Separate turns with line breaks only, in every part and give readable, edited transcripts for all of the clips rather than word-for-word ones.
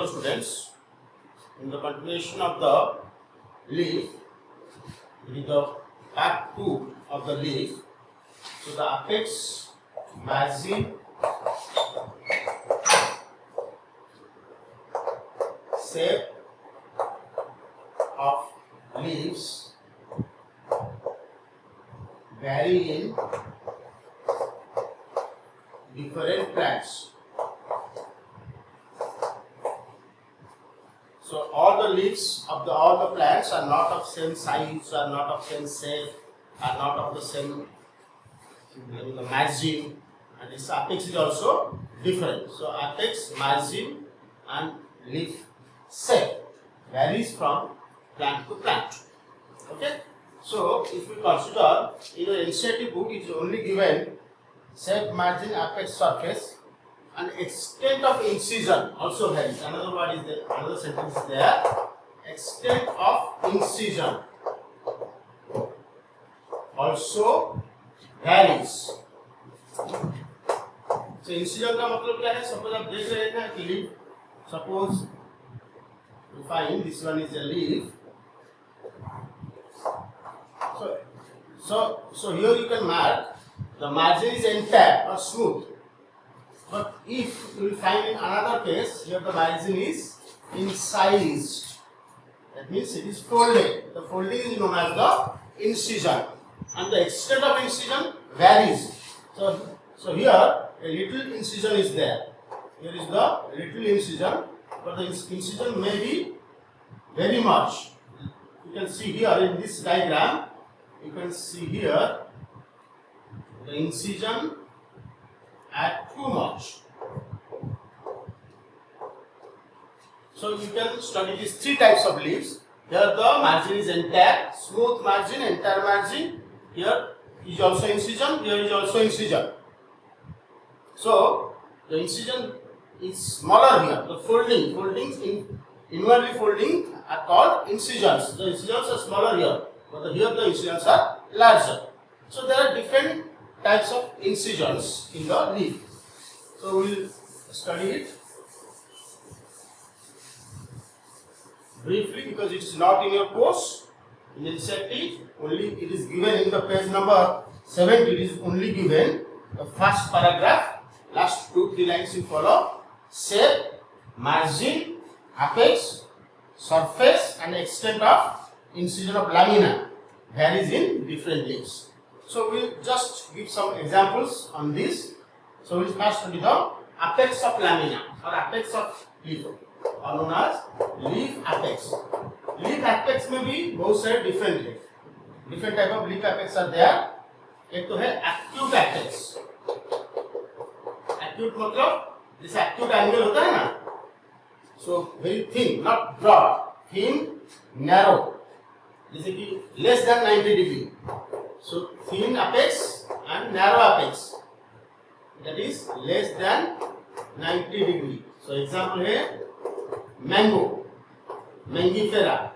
students, in the continuation of the leaf, it is the part 2 of the leaf. So the apex, margin, shape of leaves vary in different plants. So all the leaves of all the plants are not of same size, are not of same shape, are not of the same margin, and its apex is also different. So apex, margin and leaf shape varies from plant to plant. Okay. So if we consider in the NCERT book, it is only given shape, margin, apex, surface, and extent of incision also varies. Another word is there, another sentence is there. Extent of incision also varies. So incision का मतलब क्या है? Suppose आप देख रहे हैं कि leaf, suppose you find this one is a leaf. So here you can mark the margin is entire or smooth. But if you will find in another case, here the margin is incised. That means it is folded. The folding is known as the incision. And the extent of incision varies. So here a little incision is there. Here is the little incision, but the incision may be very much. You can see here in this diagram, you can see here the incision at too much. So you can study these three types of leaves. Here the margin is entire, smooth margin, entire margin. Here is also incision, here is also incision. So the incision is smaller here. The foldings inwardly folding are called incisions. The incisions are smaller here, but here the incisions are larger. So there are different types of incisions in the leaf. So we will study it briefly because it is not in your course. In NCERT, only it is given in the page number 7. It is only given the first paragraph. Last 2-3 lines you follow. Shape, margin, apex, surface and extent of incision of lamina varies in different leaves. So we will just give some examples on this. So we will first study the apex of lamina or apex of leaf, or known as leaf apex. Leaf apex में भी बहुत सारे different type of leaf apex are there. एक तो है acute apex. Acute मतलब जैसे acute angle होता है ना, so very thin, not broad, thin, narrow, जैसे कि less than 90 degree. So thin apex and narrow apex, that is less than 90 degree. So example है mango, mangifera.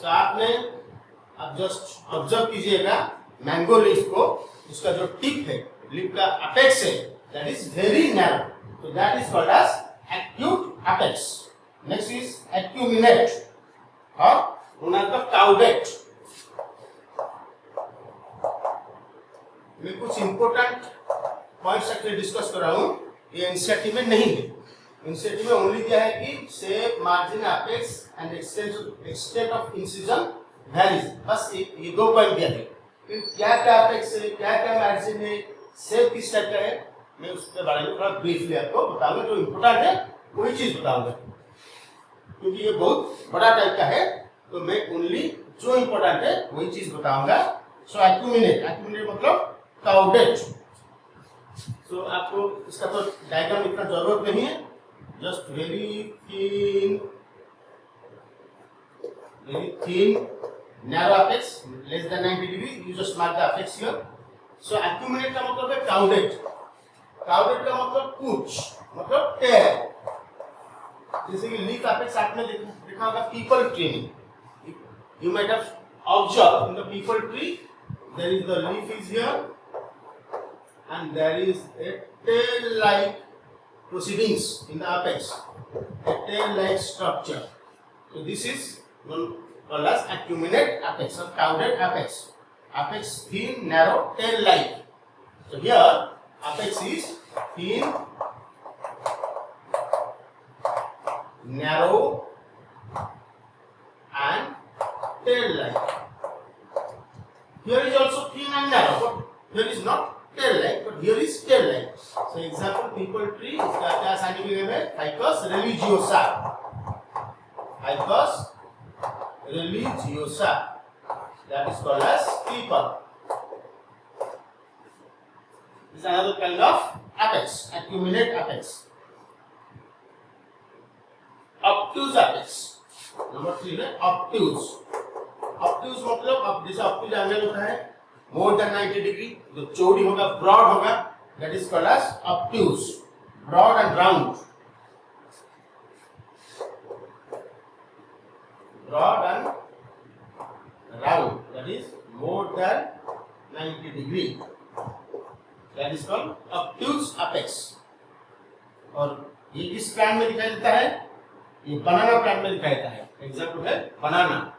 So आप just observe कीजिएगा मैंगो लीफ को, उसका जो टिप है, leaf का अपेक्स है, that is very narrow. So that is called as acute apex. Next is acuminate or known as the caudate. मैं कुछ important points actually डिस्कस कर रहा हूँ, ये एनसीईआरटी में नहीं है. एनसीईआरटी में ओनली क्या है कि shape, margin, apex and extent of incision varies. बस ये 2 पॉइंट दिया है. फिर क्या क्या अपेक्स है, क्या क्या मार्जिन है, शेप किस टाइप का है, मैं उसके बारे में थोड़ा ब्रीफली आपको बताऊंगा. जो इम्पोर्टेंट है वही चीज बताऊंगा, क्योंकि ये बहुत बड़ा टाइप का है, तो मैं ओनली जो इम्पोर्टेंट है वही चीज बताऊंगा. सो एक्यूमिनेट मतलब काउडेट. सो आपको इसका तो डायग्राम इतना जरूरत नहीं है, just very thin narrow apex less than 90 degree. You just mark the apex here. So accumulate का मतलब है crowded. Crowded का मतलब कुछ, मतलब टेयर. जैसे कि leaf apex आपने देखा होगा people tree. You might have observed in the people tree there is the leaf is here and there is a tail like proceedings in the apex, a tail-like structure. So this is known called as acuminate apex or crowded apex. Apex thin, narrow, tail-like. So here apex is thin, narrow and tail-like. Here is also thin and narrow, but here is not tail-like, but here is tail-like. So example, people tree is the scientific name Ficus religiosa. Ficus religiosa. That is called as creeper. This is another kind of apex, acuminate apex. Obtuse apex. Number 3 है obtuse. Obtuse मतलब अब जैसे obtuse angle होता है more than 90 degree, जो चौड़ी होगा, broad होगा, that is called as obtuse, broad and round. Broad and round, that is more than 90 degree. That is called obtuse apex. और ये किस प्लांट में दिखाई देता है? ये बनाना प्लांट में दिखाई देता है. एग्जाम्पल है बनाना.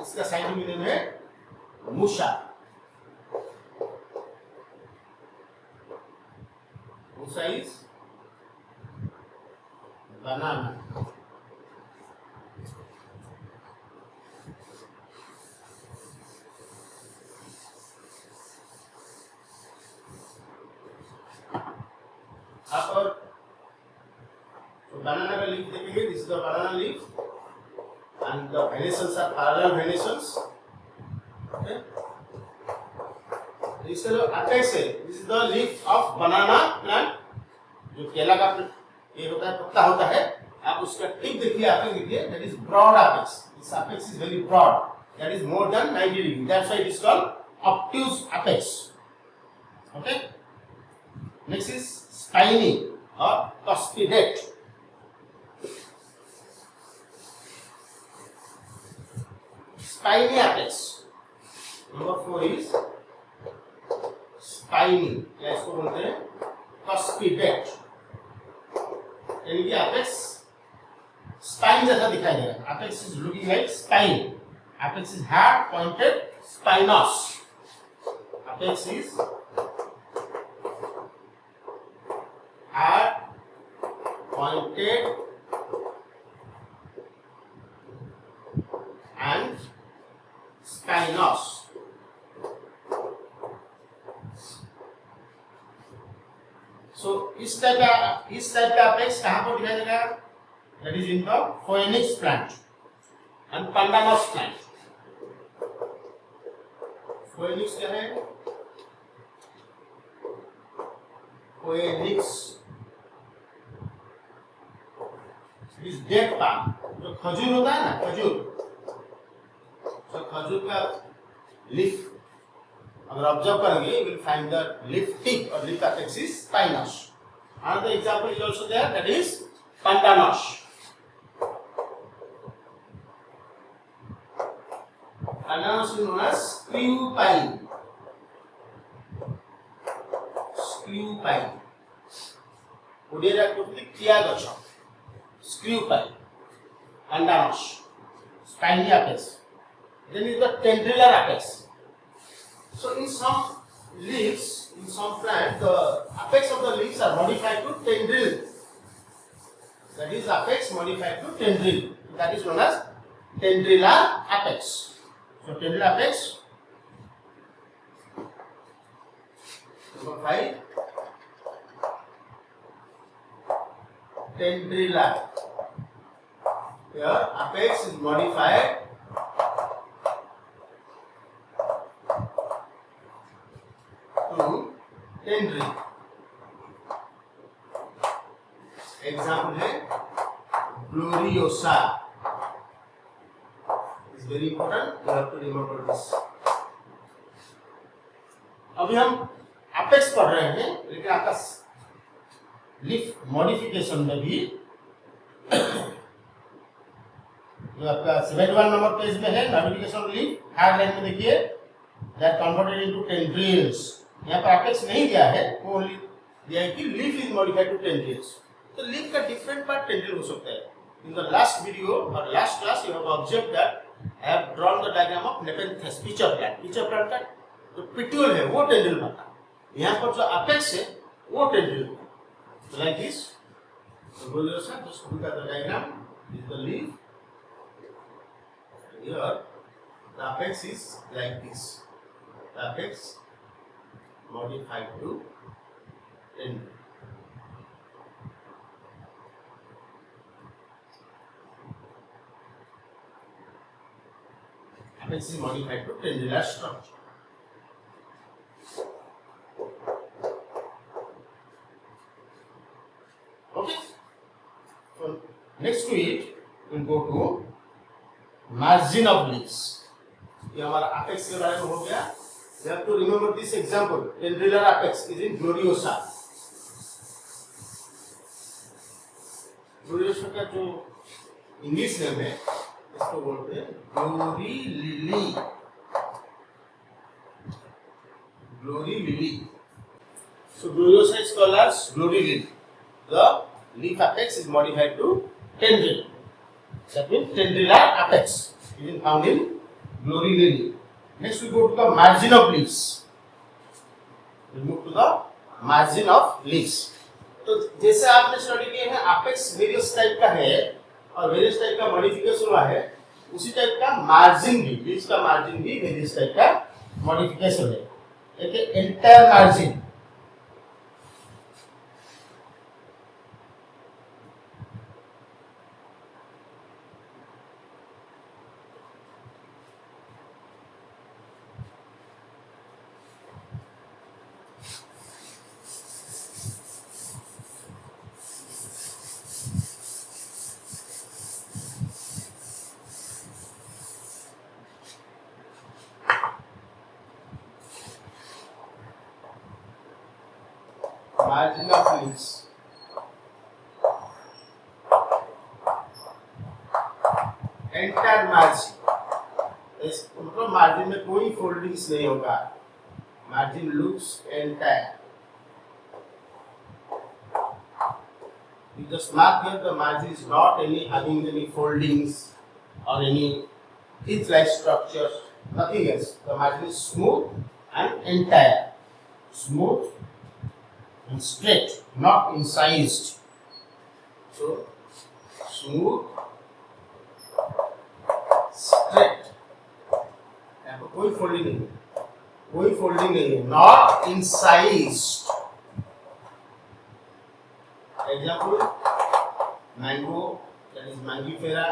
इसका साइंटिफिक नेम है मूसा. मूसा इज बनाना. आप और banana का leaf देखेंगे. This is the banana leaf, and the venations are parallel venations. Okay. इसका जो apex है, this is the leaf of banana plant. जो केला का ये होता है, पत्ता होता है. आप उसका टिप देखिए, apex देखिए. That is broad apex. This apex is very broad. That is more than 90 degree. That's why it is called obtuse apex. Okay. Next is spiny or cuspidate. Spiny apex. Number 4 is spiny. क्या इसको बोलते हैं? Cuspidate. इनकी apex spine जैसा दिखाई दे रहा है. Apex is looking like spine. Apex is hard, pointed, spinous. Apex is hard, pointed, and spinous. So इस टाइप का apex कहाँ पर दिखाई देगा? That is in the phoenix plant and pandanus plant. Phoenix क्या है? Phoenix is dead palm. जो खजूर होता है ना, खजूर. So खजूर का leaf अगर ऑब्जर्व करेंगे, you will find the leaf tip or leaf apex is spinous. Another example is also there, that is pandanus. Pandanus is known as screw pine. Screw pine. ଓଡ଼ିଆରେ କହୁଛନ୍ତି କିଆ ଗଛ. Screw pine. Pandanus. Spiny apex. Then is the tendrillate apex. So in some leaves, in some plants, the apex of the leaves are modified to tendril. That is apex modified to tendril. That is known as tendrillar apex. So tendrillar apex. Number 5. Tendrillar. Here apex is modified to tendril. Example है gloriosa. It's very important. You have to remember this. अभी हम apex पढ़ रहे हैं, लेकिन आपका leaf modification में भी जो आपका 71 नंबर पेज में है, मॉडिफिकेशन लीफ हार्ड लाइन में देखिए, दैट कन्वर्टेड इनटू टेंड्रिल्स. यहाँ पर अपेक्स नहीं दिया है, वो ओनली दिया है कि leaf is modified to tendrils. तो लीफ का डिफरेंट पार्ट टेंड्रिल हो सकता है। इन द लास्ट वीडियो और last class you have observe that I have drawn the diagram of Nepenthes pitcher plant. Pitcher plant का जो पिट्यूल है वो टेंड्रिल बना, यहाँ पर जो अपेक्स है वो tendril. Like this bulbosa, just look at the diagram. This is the leaf. Here the apex is like this. The apex modified to tendril. Apex is modified to tendrilar structure. Okay. So next to it, we'll go to margin of leaves. ये हमारा apex के बारे में हो गया. You have to remember this example. Tendrilar apex is in gloriosa. Gloriosa का जो English name है इसको बोलते हैं glory lily. Glory lily. So gloriosa is called as glory lily. The leaf apex is modified to tendril. That means tendrilar apex is found in glory lily. Next we go to the margin of leaves. We move to the margin of leaves. तो जैसे आपने study किए हैं apex various type का है और various type का modification हुआ है, उसी टाइप का मार्जिन भी, लीव्स का मार्जिन भी वेरियस टाइप का मॉडिफिकेशन है. एक entire margin. Margin of leaves. Entire margin. मतलब मार्जिन में कोई फोल्डिंग्स नहीं होगा. Margin looks entire. You just mark here the margin is not having any foldings or any teeth-like structures. Nothing else. The margin is smooth and entire. Smooth and straight, not incised. So smooth, straight. यहाँ पर कोई folding नहीं है, कोई folding नहीं है, not incised. Example, mango, that is mangifera.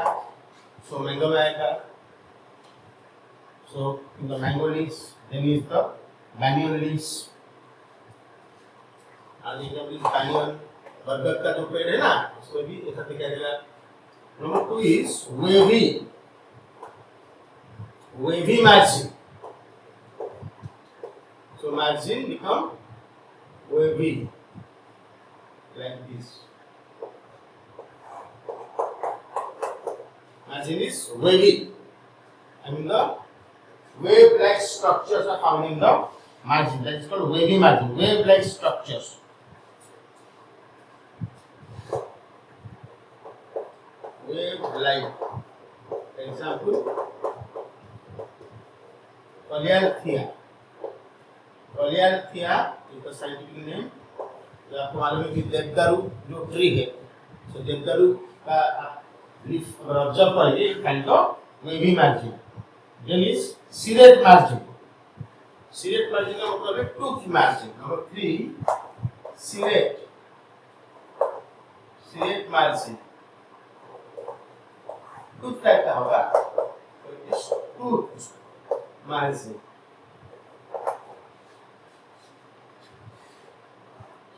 So mango में आएगा. So in the mango leaves, then is the banyan leaves. आज एग्जाम्पल banyan, बरगद का जो पेड़ है ना, उसमें भी ऐसा दिखाई देगा. Number 2 is wavy. Wavy margin. So margin become wavy like this. Margin is wavy. I mean the wave-like structures are found in the margin. That is called wavy margin. Wave-like structures. Wave-like. Example, Colearthia. Colearthia is the scientific name. तो आपको मालूम है कि देवदारू जो tree है, तो देवदारू का leaf अगर ऑब्जर्व करेंगे kind of wavy margin. Then is serrate margin. Serrate margin का मतलब है tooth margin. Number 3 serrate. Serrate margin tooth type का होगा, तो इस टूथ मार्जिन.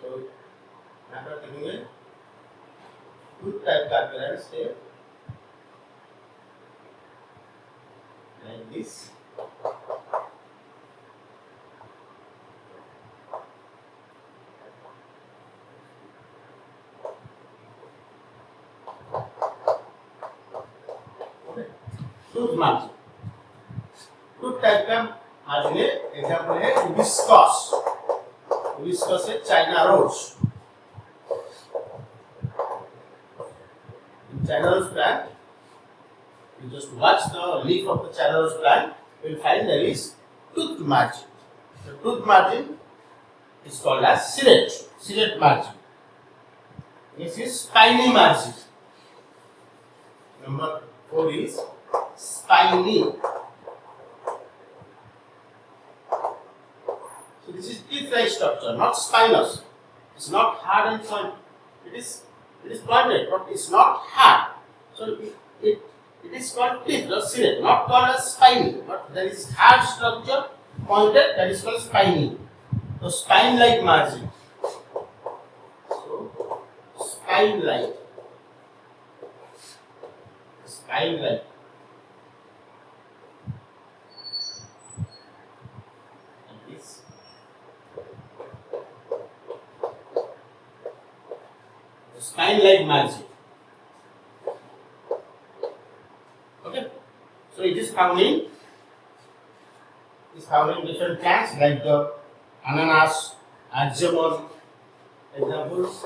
So यहाँ पर देखेंगे टूथ टाइप का अपीयरेंस है like this. Tooth margin. Tooth type का मार्जिन है. एग्जाम्पल है hibiscus. we discussed China rose. In China rose plant, you just watch the leaf of the China rose plant, you will find there is tooth margin. The tooth margin is called as serrate margin. This is spiny margin. Number 4 is spiny. So this is teeth-like structure, not spinous. It's not hard and pointed. It is pointed, but it's not hard. So it is called teeth or serrate, not called as spiny. But there is hard structure, pointed, that is called spiny. So spine-like margin. So spine-like. Spine-like. Spine-like margin. Okay, so it is found in different plants like the ananas, argemon, examples.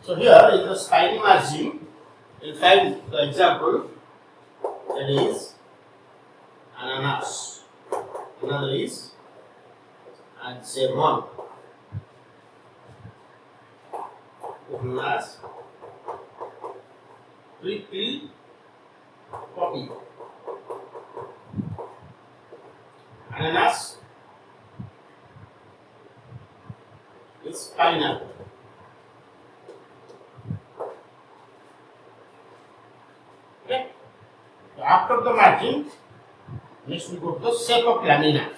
So here in the spiny margin, you will find the example, that is ananas, another is argemon, ananas, prickly poppy, ananas is pineapple. Okay. So after the margin, next we go to the shape of lamina.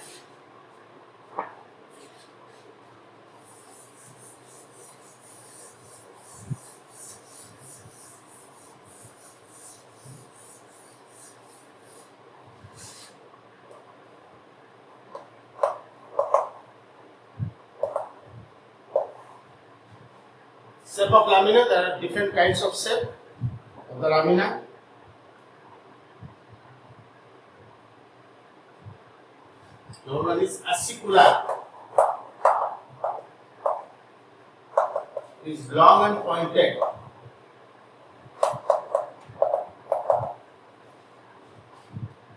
Shape of lamina, there are different kinds of shape of the lamina. Number one is acicular. It is long and pointed.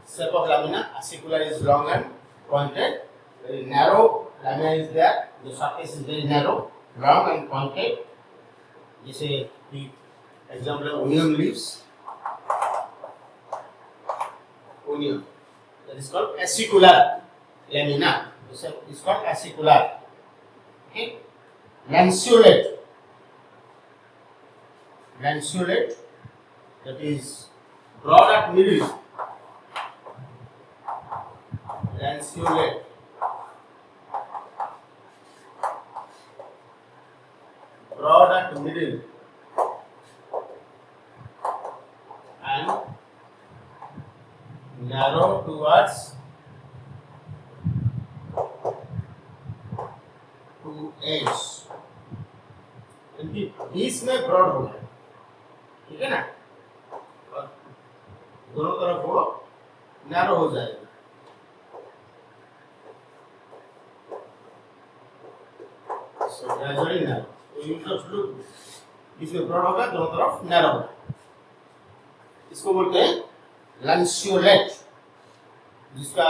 Shape of lamina, acicular is long and pointed. Very narrow lamina is there. The surface is very narrow, long and pointed. This is the example of onion leaves. Onion. That is called acicular lamina. This is called acicular. Okay. Lanceolate. Lanceolate. That is broad at middle. Lanceolate. Broad at middle and narrow towards to edge. बीच में broad होगा, ठीक है ना, और दोनों तरफ वो narrow हो जाएगा. So gradually narrow. तो you just look, इसमें ब्रॉड होगा, दोनों तरफ नैरो होगा. इसको बोलते हैं lanceolate, जिसका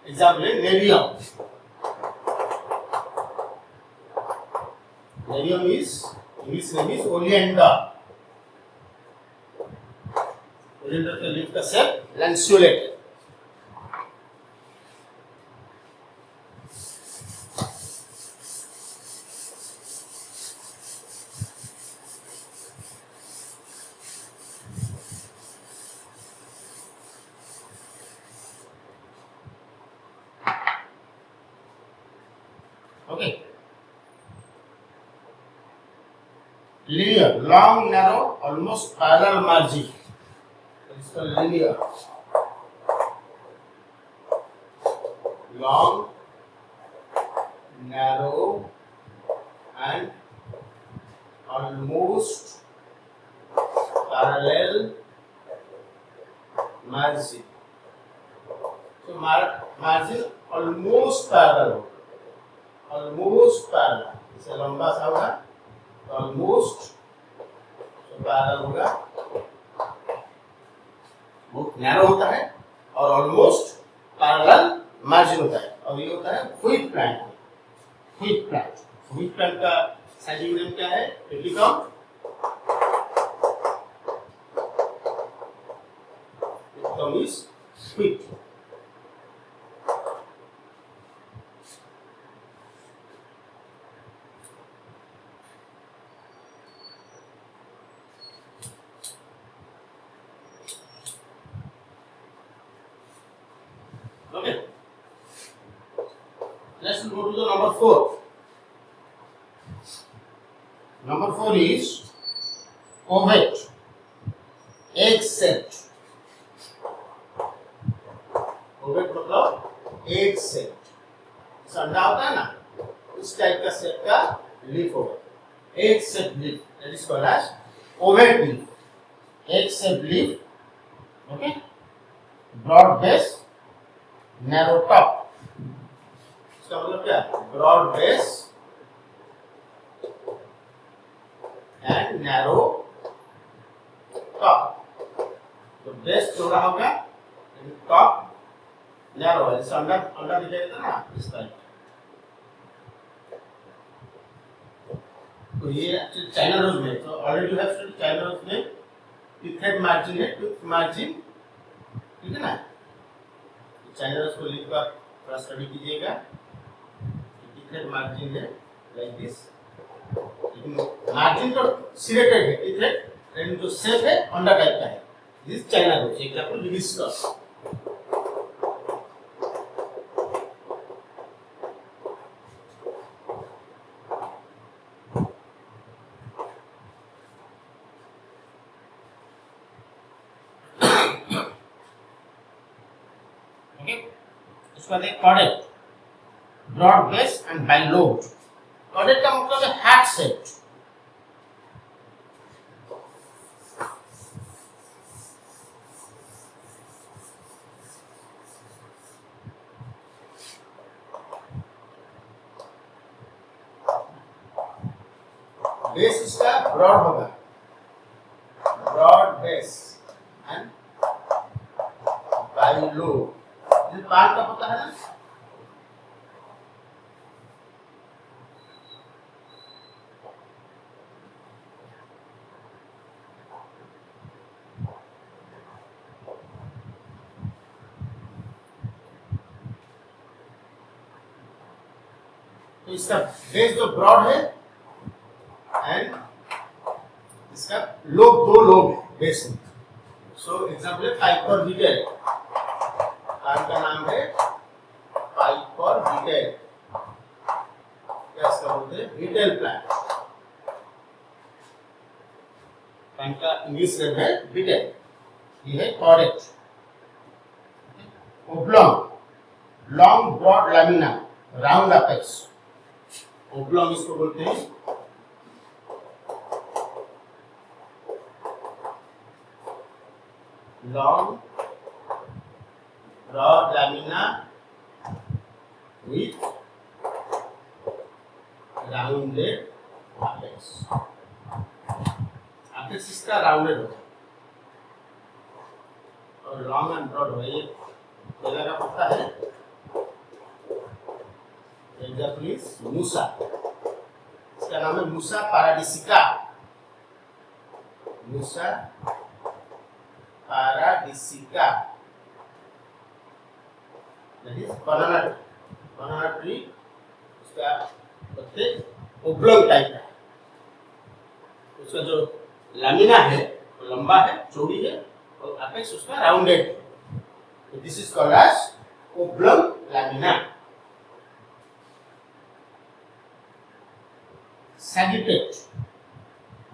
एग्जाम्पल है nerium. Nerium is, English name is oleander. Oleander के leaf का shape lanceolate. Okay. Linear, long, narrow, almost parallel margin. That is called linear. long, narrow, and almost parallel margin. So margin almost parallel, almost parallel. इसे लंबा सा होगा, almost तो parallel होगा, बहुत narrow होता है और ऑलमोस्ट पैरेलल मार्जिन होता है और ये होता है व्हीट प्लांट। व्हीट प्लांट का साइजिंग नेम क्या है? It is wheat. Okay. Let's go to the number 4. Number 4 is ovate, egg shaped. ovate मतलब egg shaped. अंडा होता है ना, उस टाइप का शेप का लीफ होगा। egg shaped leaf, that is called as ovate leaf. egg shaped leaf, okay, broad base, narrow top. इसका मतलब क्या है? Broad base and narrow top. तो बेस चौड़ा होगा, टॉप नैरो है। जैसे अंडा दिखाई देता है ना, इस टाइप। तो ये एक्चुअली चाइना रोज में, तो already have study China rose में टिथेड मार्जिन है, टूथ मार्जिन, ठीक है ना। चाइना रोज को लिख कर थोड़ा स्टडी कीजिएगा। टिथेड मार्जिन है लाइक दिस, लेकिन मार्जिन तो सिलेटेड है टिथेड, लेकिन जो शेप है अंडा टाइप का है। This China rose example we discuss. उसका देख cordate, broad base and bilobe. Cordate का मतलब है हार्ट शेप। बेस इसका ब्रॉड होगा, ब्रॉड बेस एंड बाइलोब। ये पार्ट का पता है ना। तो इसका बेस जो ब्रॉड है एंड इसका लोब, दो लोब है बेस में। सो एग्जांपल है पाइपर बीटेल। प्लांट का नाम है पाइपर बीटेल। क्या इसका बोलते हैं? Betel plant. प्लांट का इंग्लिश नेम है बीटेल। ये है cordate. Oblong, long broad lamina, round apex. Oblong इसको बोलते हैं। Long broad lamina with rounded apex. Apex इसका राउंडेड होगा और लॉन्ग एंड ब्रॉड होगा। ये केला का पत्ता है। एग्जांपल इज मूसा। इसका नाम है मूसा पाराडिसिका। मूसा पाराडिसिका, that is banana tree। उसका पत्ते ओब्लॉन्ग टाइप का है। उसका जो लामिना है वो लंबा है, चौड़ी है और अपेक्स उसका राउंडेड है। तो this is called as oblong lamina. Sagittate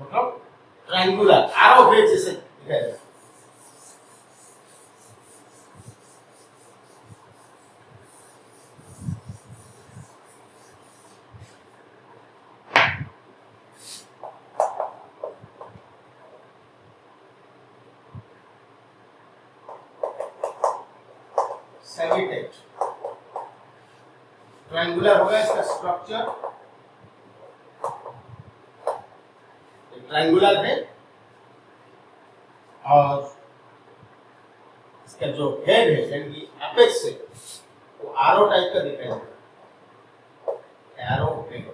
मतलब ट्रायंगुलर, आरो वेज जैसे दिखाई देता है। सैगिटेट। ट्रायंगुलर होगा इसका स्ट्रक्चर, ट्रायंगुलर है और इसका जो हेड है यानी कि एपेक्स है वो आरो टाइप का दिखाई देगा, एरो हेड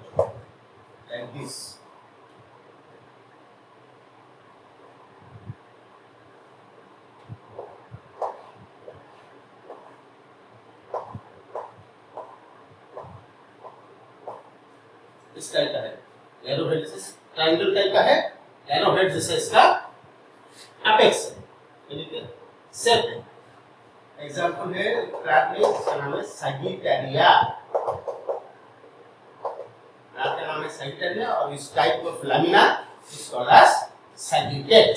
लाइक दिस। इस टाइप का है एरो हेड, जैसे ट्रायंगल टाइप का है, एरो हेड जैसे इसका एपेक्स है यानी कि शेप है। एग्जांपल है क्रैब में, इसका नाम है सैगिटेरिया, क्रैब का नाम है सैगिटेरिया और इस type of lamina is called as sagittate.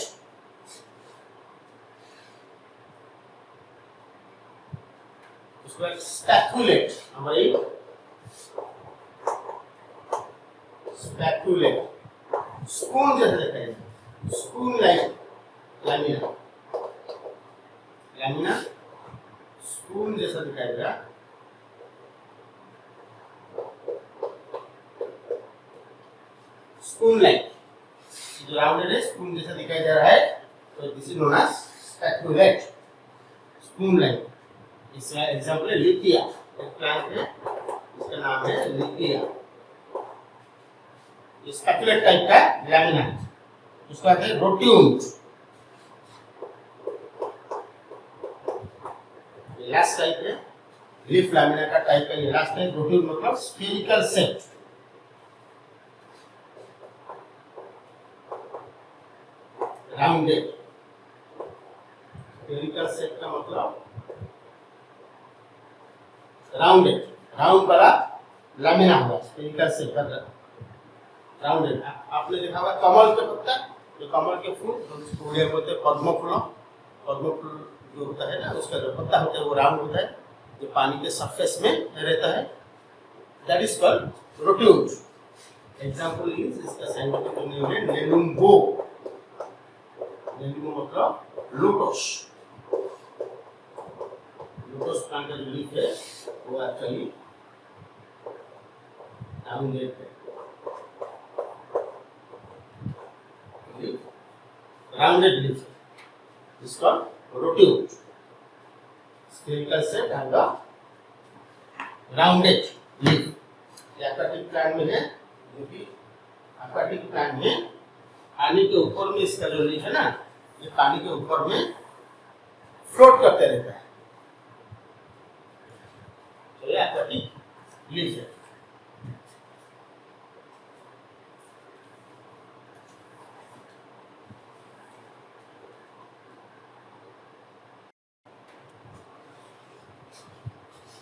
उसके बाद स्पैकुलेट, नंबर 8 स्पैकुलेट, स्पून जैसा दिखाई देगा, spoon like lamina, lamina spoon जैसा दिखाई देगा। स्पून लाइक जो राउंडेड है, स्पून जैसा दिखाई दे रहा है, तो this is known as spathulate, spoon like. इसका एग्जांपल है लिथिया, एक प्लांट है इसका नाम है लिथिया, ये स्पैकुलेट टाइप का लैमिना। उसका है रोट्यून्ड, लास्ट टाइप है लीफ लैमिना का टाइप का, ये लास्ट टाइप। रोट्यून्ड मतलब spherical shape, rounded, spherical shape का मतलब राउंडेड, राउंड वाला लैमिना होगा, स्फेरिकल शेप का राउंडेड। आपने देखा होगा कमल के पत्ता, जो कमल के फूल उसको उड़े बोलते हैं पद्म फूल, पद्म फूल जो होता है ना उसका जो पत्ता होता है वो राउंड होता है, जो पानी के सरफेस में रहता है, that is called rotund. Example is इसका साइंटिफिक नेम है नेलुम्बो, नेलुम्बो मतलब लोटस, लोटस प्लांट का जो लीफ है वो एक्चुअली राउंडेड है, rounded leaf is called rotunde, spherical shape and the rounded leaf। aquatic plant में है, जो कि aquatic plant में पानी के ऊपर में इसका जो लीफ है ना, ये पानी के ऊपर में फ्लोट करते रहता है, तो ये aquatic leaf है।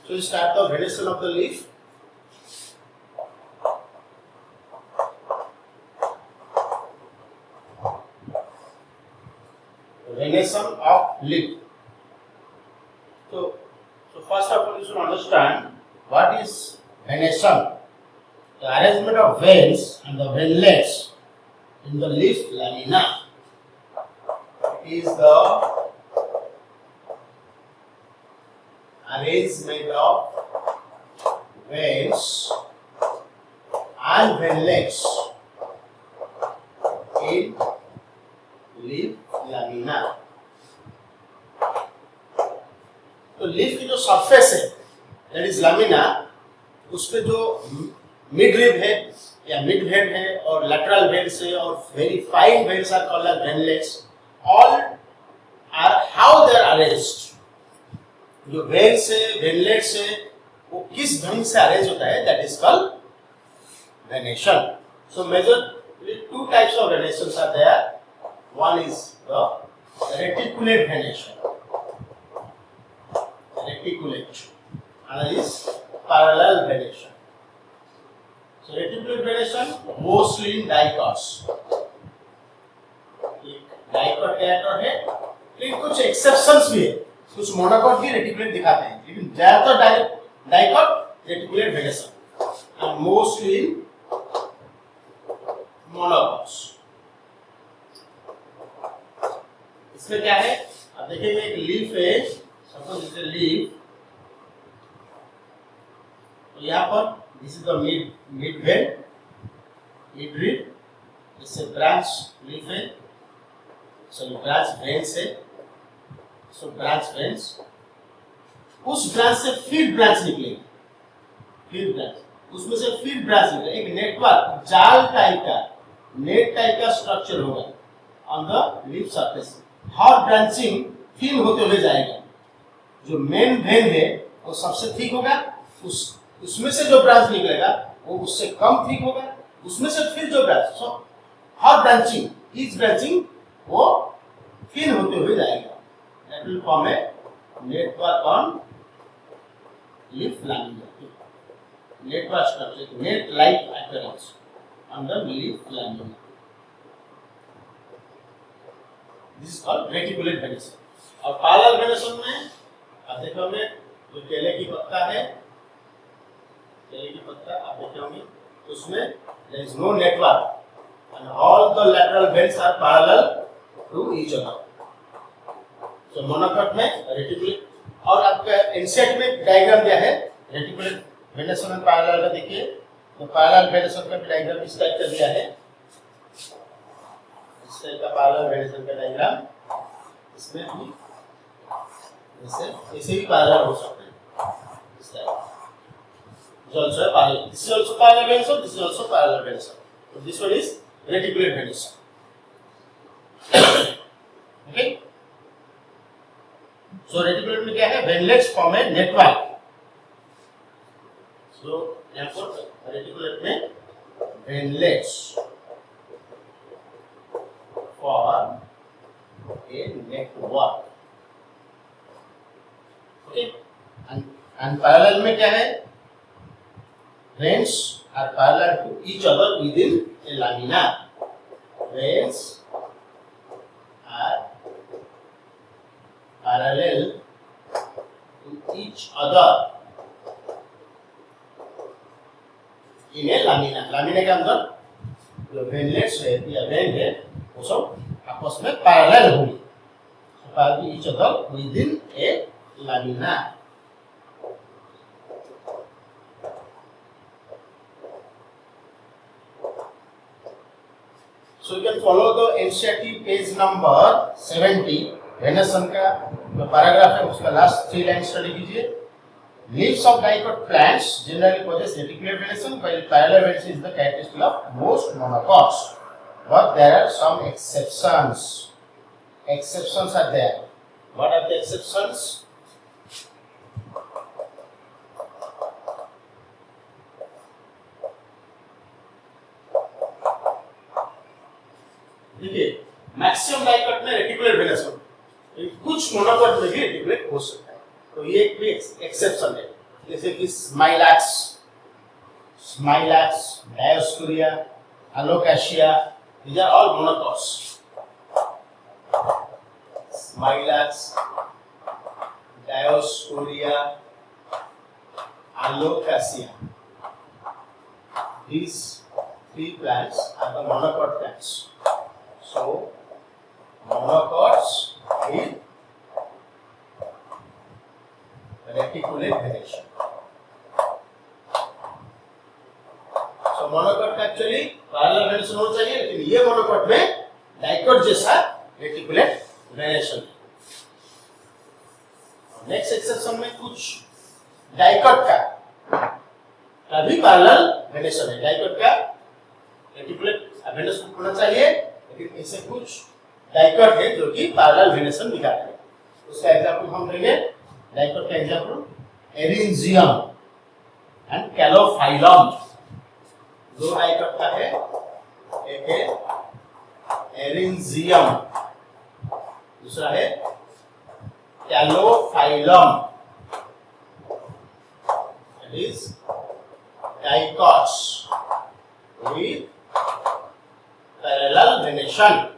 So we start the venation of the leaf. Venation of leaf. So first of all you should understand what is venation. The arrangement of veins and the veinlets in the leaf lamina. It is the arrangement of veins and veinlets in leaf lamina। तो leaf की जो surface है that is laminar, उसपे जो mid rib है या mid when है और लैटरल वेन्स है और very fine veins are called as veinlets, all are how they are arranged. जो वेन्स है वेनलेट्स है वो किस ढंग से अरेंज होता है, that is called venation. So majorly two types of venations are there, one is the reticulate venation, reticulate, another is parallel venation। So reticulate venation mostly in dicots, dicot character है, लेकिन कुछ exceptions भी है, कुछ monocot भी reticulate दिखाते हैं, लेकिन ज्यादातर dicot reticulate venation and mostly monocots. इसमें क्या है, आप देखेंगे एक लीफ है, suppose it is a leaf तो यहाँ पर this is the mid when, mid read, इससे ब्रांच लीफ है, सॉरी ब्रांच वेन्स है, सो ब्रांच वेन्स, उस ब्रांच से फिर ब्रांच निकलेगी, फिर ब्रांच, उसमें से फिर ब्रांच निकलेगा, एक नेटवर्क जाल टाइप का, नेट टाइप का स्ट्रक्चर होगा on the leaf surface. Her branching thin होते हुए जाएगा, जो मेन वेन है वो सबसे थिक होगा, उसमें से जो ब्रांच निकलेगा वो उससे कम थिक होगा, उसमें से फिर जो ब्रांच, सो हर ब्रांचिंग, ईच ब्रांचिंग वो थिन होते हुए जाएगा, that will form a network on leaf lamina, network structure, net like appearance on the leaf lamina, this is called reticulate venation. और पैरेलल वेनेसन में आप देखो हमने जो केले की पत्ता है, केले की पत्ता आप देखे होंगे, उसमें there is no network and all the lateral veins are parallel to each other. So monocot में रेटिकुलेट, और आपका इनसेट में डायग्राम दिया है रेटिकुलेट वेनेसन और पैरेलल का, देखिए तो पैरेलल वेनेसन का भी डायग्राम इस टाइप का दिया है, इस टाइप का पैरेलल वेनेसन का डायग्राम, इसमें भी ऐसे भी पैरेलल हो सकते हैं, इस type is also a parallel. This is also parallel veneson. This is also parallel veneson. So this one is reticulate veneson. Okay. So reticulate में क्या है? Venlets form a network. So यहाँ पर reticulate में venlets form a network. Okay. And parallel में क्या है? Veins are parallel to each other within a lamina. Veins are parallel to each other in a lamina. Lamina के अंदर जो veinlets है या वेन है वो सब आपस में पैरेलल होंगे, parallel to each other within a lamina. So you can follow the NCERT page number 70, venation का जो पैराग्राफ है उसका लास्ट 3 लाइन स्टडी कीजिए। Leaves of dicot plants generally possess reticulate veneson, while parallel veneson is the characteristic of most monocots. But there are some exceptions. Exceptions are there. What are the exceptions? देखिए maximum dicot में reticulate venation, कुछ monocot में भी reticulate हो सकता है, तो ये एक भी एक्सेप्शन है, जैसे कि Smilax, Dioscorea, Alocasia, these are all monocots. Smilax, Dioscorea, Alocasia. These 3 plants are the monocot plants. So, monocots with reticulate venetion. So, monocot का एक्चुअली पैरेलल वेनेसन होना चाहिए, लेकिन ये मोनोकॉट में डाइकॉट जैसा रेटिकुलेट वेनेशन। नेक्स्ट एक्सेप्शन में कुछ dicot का भी पैरेलल वेनेशन है, डाइकॉट का रेटिकुलेट वेनेशन होना चाहिए, लेकिन ऐसे कुछ डाइकॉट है जो कि पैरेलल वेनेशन दिखाते हैं। उसका एग्जांपल हम लेंगे, डाइकॉट का एग्जांपल एरिंजियम एंड कैलोफाइलम। 2 डाइकॉट का है, एक है एरिंजियम, दूसरा है कैलोफाइलम। That is dicots with parallel venation.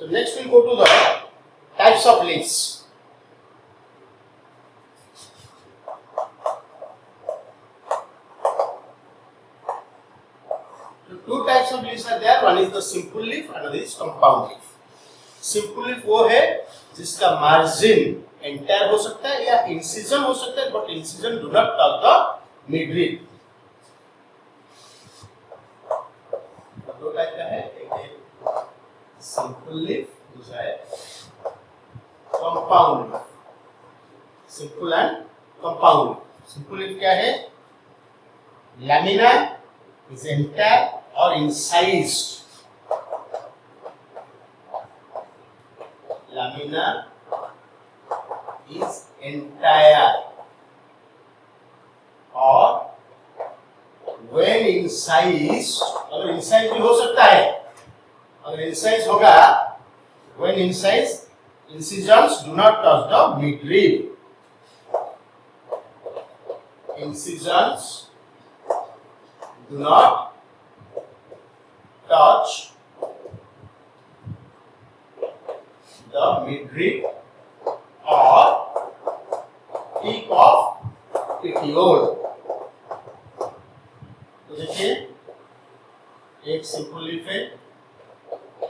So next we'll go to the types of leaves. So two types of leaves are there. One is the simple leaf, another is compound leaf. Simple leaf वो है जिसका margin entire हो सकता है या incision हो सकता है, but incision do not touch the midrib. दो टाइप का है, एक है सिंपल लीफ, दूसरा है compound leaf. Simple and compound. Simple leaf क्या है? लैमिना इज एंटायर और incised. Lamina is entire or when incised, अगर incised भी हो सकता है, अगर incised होगा, when incised, incisions do not touch the midrib. Incisions do not touch the midrib or tip of petiole. तो देखिए एक सिंपल लीफ है,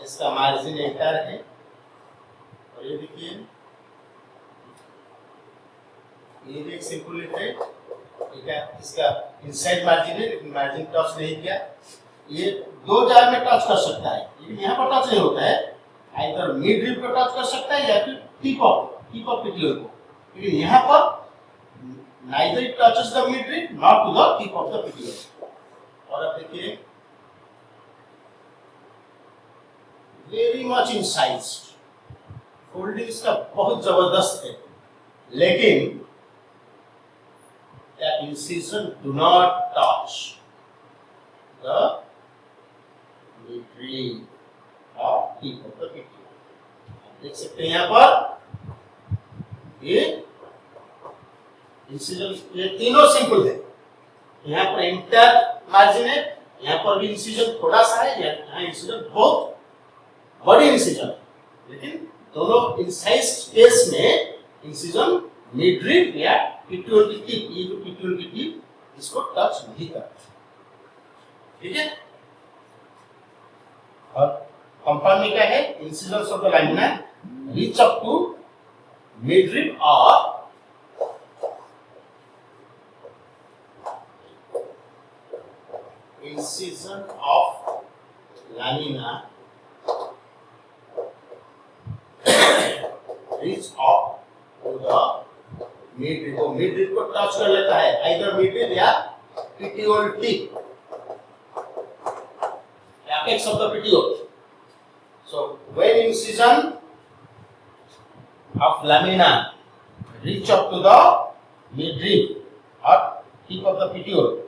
इसका मार्जिन एंटायर है, और ये देखिए ये भी एक सिंपल लीफ है, ठीक है. इसका इनसाइड मार्जिन है लेकिन मार्जिन टच नहीं किया. ये दो जगह में टच कर सकता है, लेकिन यहाँ पर टच नहीं होता है. आइदर मिडरिब को टच कर सकता है या फिर टिप ऑफ पेटियोल को, लेकिन यहाँ पर neither it touches the midrib not to the tip of the petiole. और अब देखिए वेरी मच इंसाइज्ड, फोल्डिंग इसका बहुत जबरदस्त है, लेकिन that incision do not touch the midrib और टिप ऑफ द पेटियोल. देख सकते हैं यहाँ पर ये इंसिजन, ये तीनों सिंपल है. यहाँ पर इंटर मार्जिन है, यहाँ पर भी इंसिजन थोड़ा सा है, यहाँ इंसिजन बहुत बड़ी इंसिजन है, लेकिन दोनों इंसाइज केस में इंसिजन मिडरिब या पेटियोल की टिप, ये जो पेटियोल की टिप इसको टच नहीं करता. ठीक है. और कंपाउंड में क्या है? Incisions of the lamina reach up to midrib और incision of lamina reach up to the midrib. वो midrib को टच कर लेता है, either midrib या petiole tip, apex of the petiole. So when incision of lamina reach up to the midrib or tip of the petiole,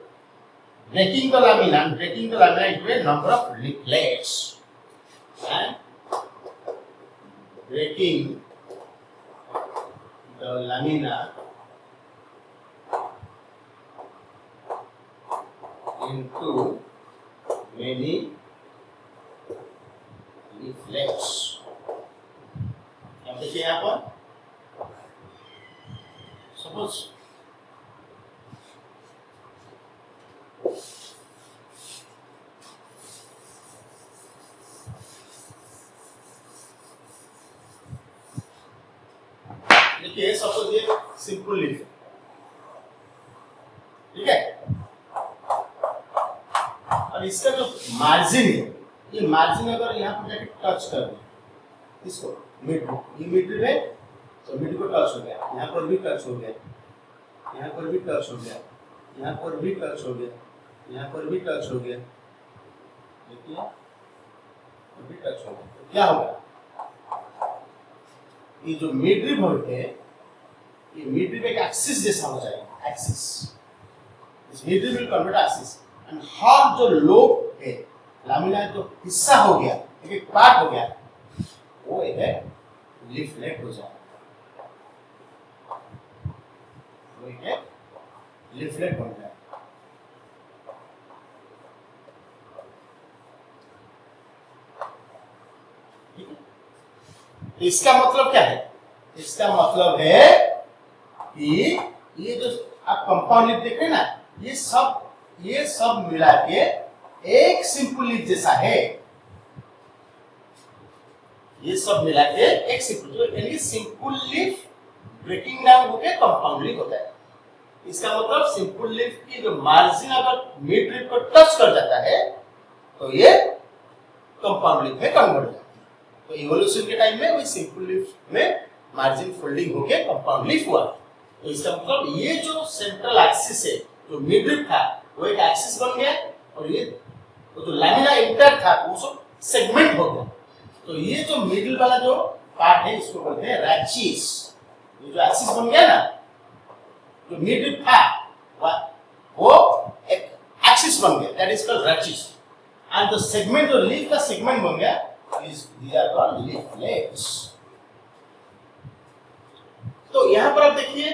breaking the lamina into a number of leaflets, and breaking the lamina into many leaflets. अब देखिए यहाँ पर suppose देखिए, suppose ये simple leaf है, ठीक है. अब इसका जो मार्जिन है, ये मार्जिन अगर यहाँ पर जाके टच कर दे इसको, मिड में, तो मिड को टच हो गया, यहाँ पर भी टच हो गया, यहाँ पर भी टच हो गया, यहाँ पर भी टच हो गया, यहाँ पर भी टच हो गया, देखिए अभी टच हो गया, तो क्या होगा? ये जो मिडरिब होते हैं, ये मिडरिब एक एक्सिस जैसा हो जाएगा, एक्सिस. इस midrib will convert axis, and हर जो लोब है, लामिना जो हिस्सा हो गया, एक पार्ट हो गया, वो एक लीफलेट हो जाएगा, वो एक लीफलेट बन जाएगा. ठीक है. इसका मतलब क्या है? इसका मतलब है कि ये जो आप कंपाउंड लीफ देख रहे हैं ना, ये सब मिला के एक सिंपल लीफ जैसा है। ये सब मिला के एक सिंपल लीफ ब्रेकिंग डाउन होकर कंपाउंड लीफ होता है। इसका मतलब सिंपल लीफ की जो मार्जिन अगर मिड लीफ को टच कर जाता है तो ये कंपाउंड लीफ में कन्वर्ट हो जाता है। तो इवोल्यूशन के टाइम में वही सिंपल लीफ में मार्जिन फोल्डिंग होके कंपाउंड लीफ हुआ। तो इसका मतलब ये जो सेंट्रल एक्सिस है, जो मिड लीफ था वो एक एक्सिस बन गया, और ये तो जो लैमिना इंटर था वो सब सेगमेंट हो गया। तो ये जो मिडिल वाला जो पार्ट है इसको बोलते हैं रैचिस। ये जो एक्सिस बन गया ना, जो मिडिल था वो एक एक्सिस बन गया, that is called rachis. And the segment, जो लीफ का सेगमेंट बन गया, these are called leaflets। तो यहां पर आप देखिए,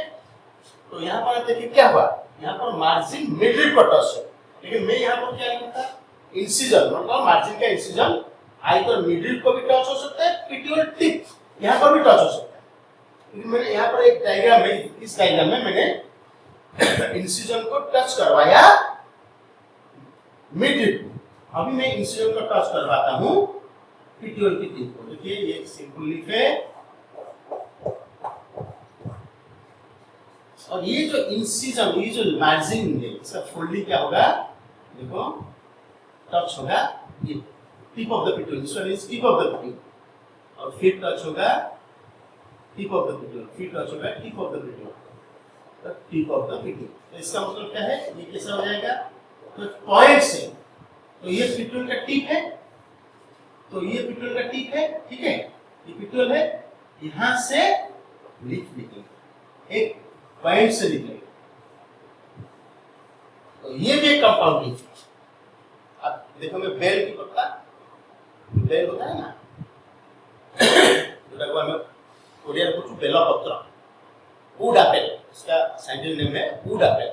क्या हुआ? यहां पर मार्जिन मिड लीफ पर टच है, लेकिन मैं यहां पर क्या लिखा था? इंसिजन, मतलब मार्जिन का इंसिजन आइदर मिड लीफ को भी टच हो सकता है, पिट्यूल टिप यहां पर भी टच हो सकता है। लेकिन मैंने यहां पर एक डायग्राम में, इस डायग्राम में मैंने इंसिजन को टच करवाया मिड लीफ। अभी मैं इंसिजन को टच करवाता हूं पिट्यूल की टिप को। देखिए ये सिंपल लीफ है, और ये जो इंसिजन, ये जो मार्जिन है, इसका फोल्डिंग क्या होगा? देखो टच होगा ये tip of the petiole, this one is tip of the petiole, और फिर टच होगा टिप ऑफ द पिट्यूल, फिर टच होगा tip of the petiole, tip of the petiole. तो इसका मतलब क्या है? ये कैसा हो जाएगा? तो पॉइंट से, तो ये पिट्यूल का टिप है, तो ये पिट्यूल का टिप है, ठीक है, ये पिट्यूल है, यहां से लीफ निकलेगा, एक पॉइंट से निकलेगा, तो ये भी एक कंपाउंड लीफ है। अब देखो मैं बेल की पत्ता, बेल होता है ना, जोटाको आम ओडिया रे कहू बेल पत्र, वुड एपल, इसका साइंटिफिक नेम है वुड एपल,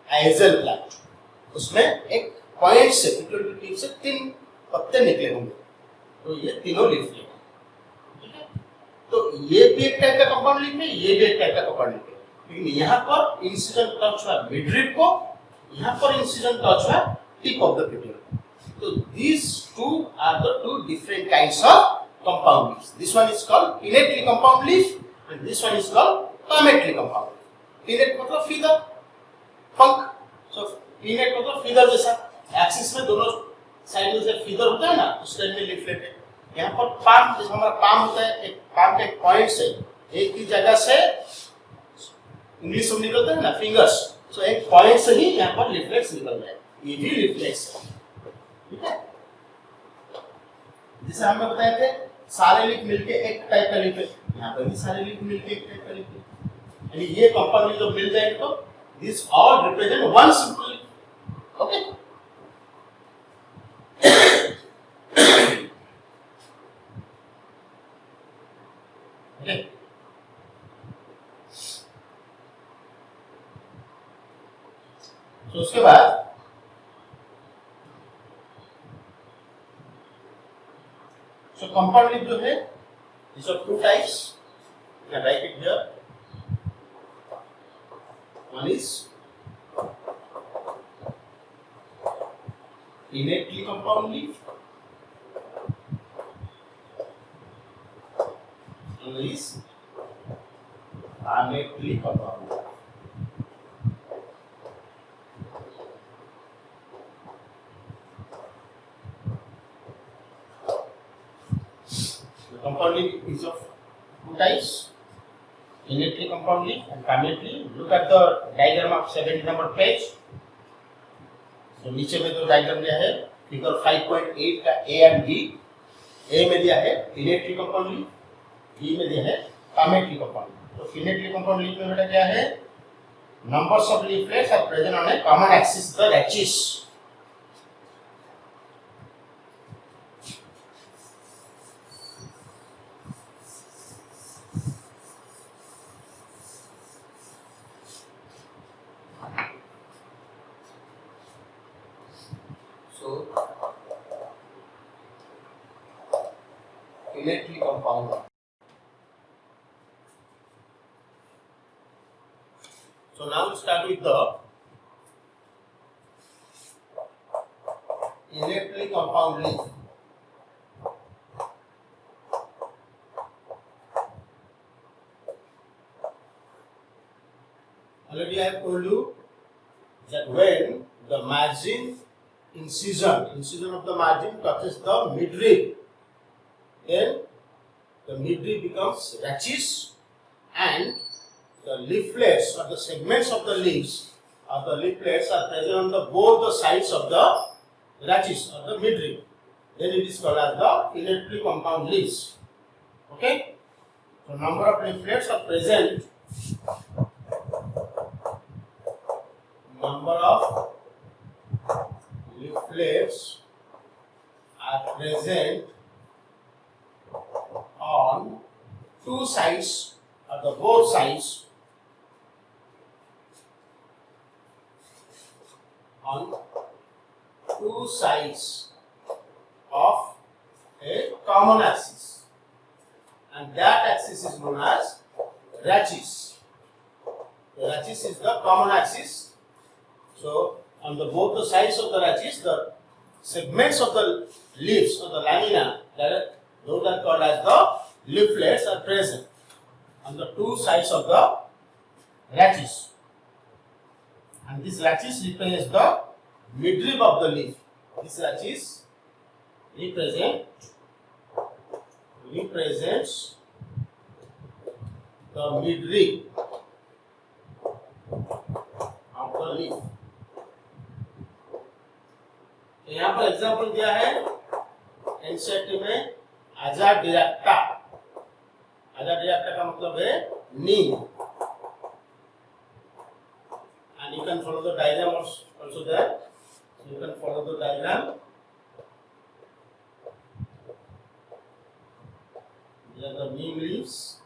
हाइजल प्लांट। उसमें एक पॉइंट से, पिट्यूल की टिप से 3 पत्ते निकले होंगे, तो ये तीनों लीफ है, ठीक है। तो ये भी एक टाइप का कंपाउंड लीफ है, ये भी एक टाइप का कंपाउंड लीफ है। लेकिन यहाँ पर इंसिजन टच हुआ मिड लीफ को, यहाँ पर इंसिजन टच हुआ tip of the petiole. So these two are the two different kinds of compound leaves. This one is called pinnately compound leaf, and this one is called palmately compound leaf. Pinnate मतलब feather, पंख। So pinnate मतलब feather जैसा, axis में दोनों side में से feather होता है ना, उस टाइप में leaflet है। यहाँ पर palm, जैसे हमारा palm होता है, एक palm का एक पॉइंट से, एक ही जगह से इंग्लिश में निकलते हैं ना फिंगर्स, सो एक पॉइंट से ही यहाँ पर leaflets निकल रहे हैं, ये भी leaflets है, ठीक है। जैसे हमने बताए थे सारे लीफ मिलके एक टाइप का लीफ है, यहाँ पर भी सारे लीफ मिलके एक टाइप का लीफ है, यानी ये कंपाउंड लीफ जब मिल जाएंगे तो this all represent one simple leaf, okay. Okay, तो उसके बाद so compound leaf जो है, these are two types, you can write it here. One is innately compound leaf, another is palmately compound leaf. Compound leaf is of two types, innately compound leaf and palmately. Look at the diagram of 70 number page. तो नीचे में जो diagram दिया है figure 5.8 का A and B, ए में दिया है innately compound leaf, बी में दिया है palmately compound leaf। तो innately compound leaf में बेटा क्या है? Numbers of leaflets are present on a common axis, the axis. Innately compound So now we start with the innately compound leaf. Already I have told you that when the margin incision of the margin touches the midrib, then the midrib becomes rachis, and the leaflets or the segments of the leaves or the leaflets are present on the both the sides of the rachis or the midrib. Then it is called as the innately compound leaves. Okay? So number of leaflets are present. Number of leaflets are present on two sides or the both sides on two sides of a common axis, and that axis is known as rachis. The rachis is the common axis. So on the both the sides of the rachis, the segments of the leaves or the lamina, those are called as the leaflets, are present on the two sides of the rachis, and this rachis represents the midrib of the leaf. This rachis represents the midrib of the leaf. यहाँ पर example दिया है NCERT में आजाडिरेक्टा। आजाडिरेक्टा का मतलब है नीम, and you can follow the diagram also there. So you can follow the diagram. These are the neem leaves.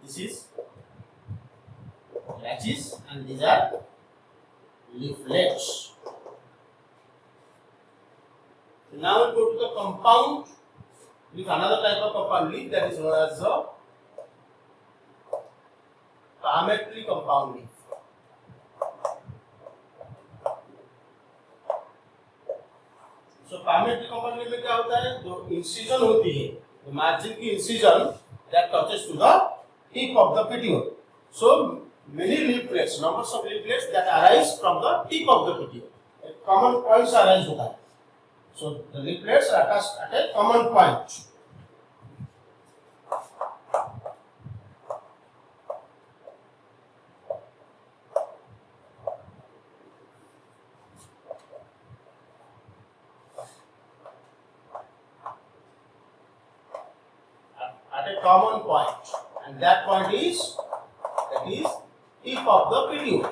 This is rachis and these are leaflets. Now we go to the compound leaf, another type of compound leaf, that is known as the palmately compound leaf. So palmately compound leaf में क्या होता है, जो incision होती है, जो margin की incision that touches to the tip of the petiole. So many leaflets, numbers of leaflets that arise from the tip of the petiole. Common points arise होता है. So the leaflets are attached at a common point. At a common point, and that point is tip of the petiole.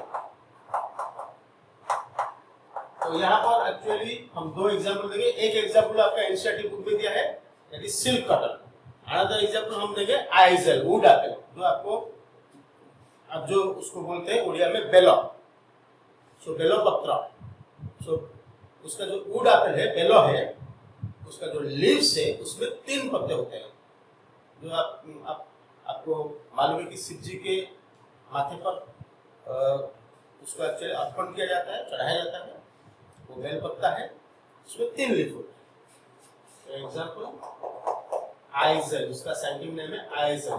तो यहाँ पर actually हम दो example देंगे. एक example आपका एनसीईआरटी बुक में दिया है, that is silk cotton. Another example हम देंगे आइजल, वुड एप्पल, जो आपको अब जो उसको बोलते हैं उड़िया में बेलो. सो बेलो पत्र. सो उसका जो वुड एप्पल है, बेलो है, उसका जो लीव्स है उसमें 3 पत्ते होते हैं. जो आपको मालूम है कि शिव जी के माथे पर उसको एक्चुअली अर्पण किया जाता है, चढ़ाया जाता है. वो बेल पत्ता है, उसमें 3 लीफ होते हैं. एग्जाम्पल आइजल, उसका साइंटिफिक नेम है आइजल,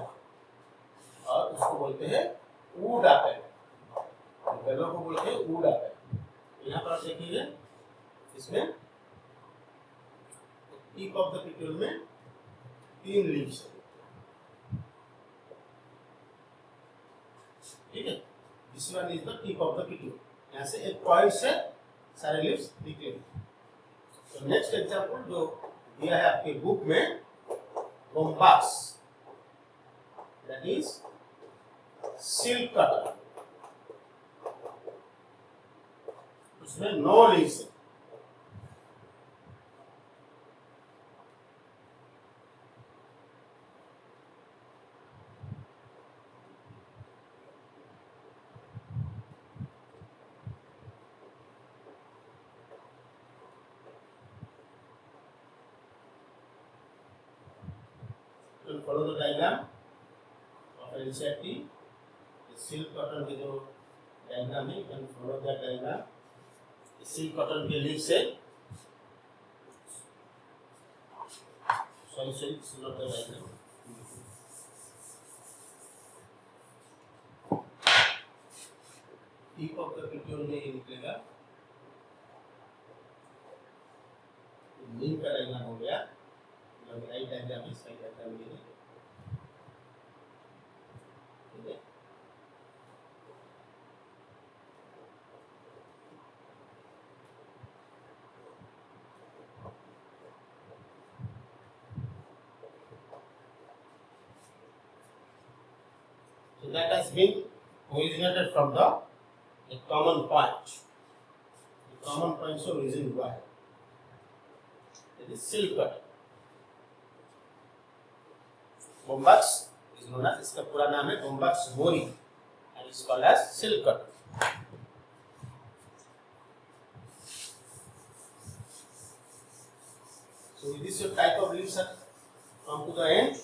और उसको बोलते हैं वुड एप्पल. बेलों को बोलते हैं वुड एप्पल. यहाँ पर आप देखिए, इसमें टिप ऑफ द petiole में 3 लीव्स है. ठीक है, this one is the tip of the petiole. यहाँ से एक पॉइंट से सारे लीव्स निकले. तो नेक्स्ट एग्जांपल जो दिया है आपके बुक में, बोम्बास, दैट इज सिल्क कटन. उसमें 9 लीव्स है. follow the diagram of NCERT. The silk cotton के जो diagram है, you can follow that diagram. Silk cotton के लीव से sorry silk diagram tip of the petiole में निकलेगा नीम का डायग्राम हो गया राइट डायग्राम इस साइड डायग्राम ये ठीक है that has been originated from a common point. The common points of origin हुआ है. It is silk cotton. Bombax is known as इसका पूरा नाम है Bombax mori and is called as silk cotton. So this is your type of leaves are come to the end.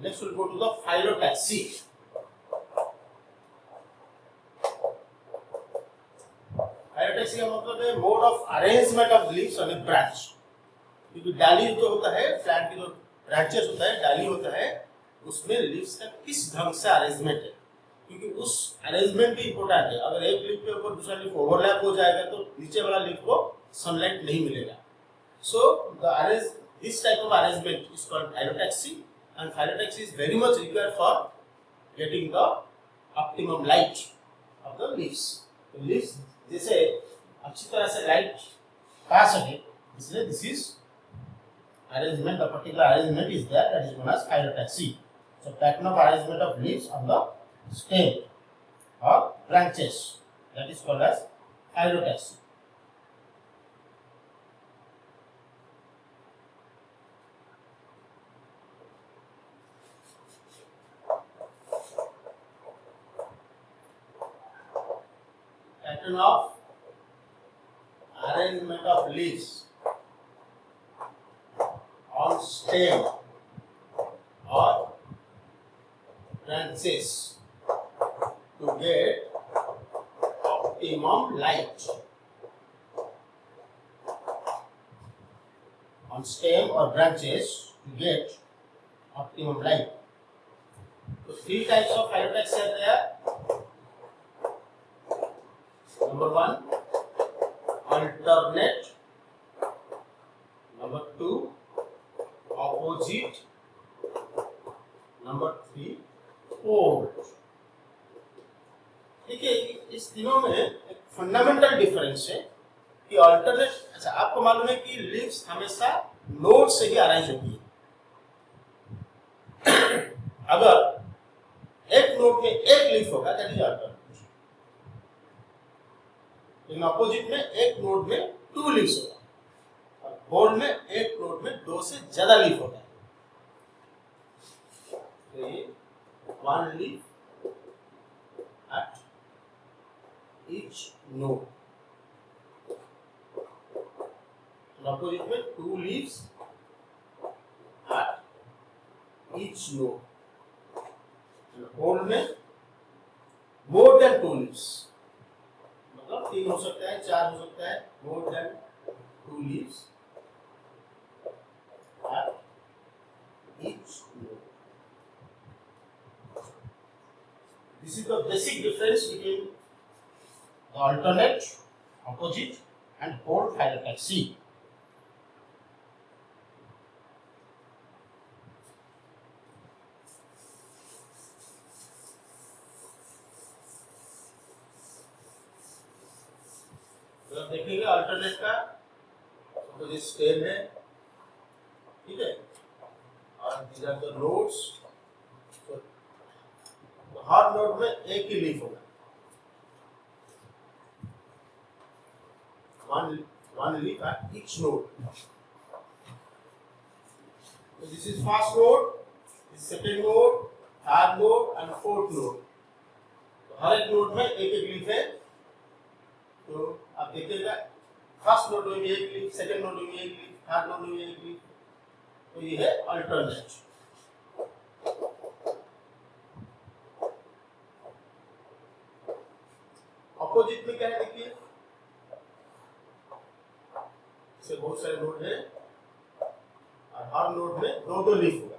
Next we'll go to the phyllotaxy. Phyllotaxy का मतलब है mode of arrangement of leaves on a branch. क्योंकि डाली जो होता है plant की जो ब्रांचेस होता है डाली होता है उसमें leaves का किस ढंग से अरेंजमेंट है क्योंकि उस अरेंजमेंट भी इम्पोर्टेंट है अगर एक लीफ के ऊपर दूसरा लीफ ओवरलैप हो जाएगा तो नीचे वाला लीफ को सनलाइट नहीं मिलेगा. So this type of arrangement is called phyllotaxy. And phyllotaxy is very much required for getting the optimum light of the leaves. The leaves जैसे अच्छी तरह से light पा सके इसलिए this is arrangement. The particular arrangement is there that is known as phyllotaxy. So pattern of arrangement of leaves on the stem or branches that is called as phyllotaxy. Pattern of arrangement of leaves on stem or branches to get optimum light. On stem or branches to get optimum light. So three types of phyllotaxy are there. Number one, alternate. Number two, opposite. Number three, pole. देखिए इस तीनों में एक fundamental difference है कि alternate. अच्छा आपको मालूम है कि लीव्स हमेशा नोड से ही अरेंज होती है. अगर एक नोड में एक लीफ होगा that is alternate. In opposite में एक नोड में टू लीव्स होगा और होल में एक नोड में दो से ज्यादा लीफ होता है. तो ये one leaf at each node. Opposite में two leaves at each node. Whorl में मोर देन टू लीव्स मतलब तीन हो सकता है चार हो सकता है. More than two leaves at each node. This is the basic difference between the alternate, opposite, and pole phyllotaxy. तो अब देखेंगे अल्टरनेट का अपोजिट स्टेम है ठीक है और these are the nodes. तो हर नोड में एक ही लीफ होगा. one leaf at each node. So this is first node, this second node, third node and fourth node. तो हर एक नोड में एक एक लीफ है. तो आप देखिएगा फर्स्ट नोड में एक लीफ, सेकंड नोड में एक लीफ, थर्ड नोड में एक लीफ, तो ये है अल्टरनेट। अपोजिट में क्या है देखिए, इसे बहुत सारे नोड है और हर नोड में दो दो लीफ होगा।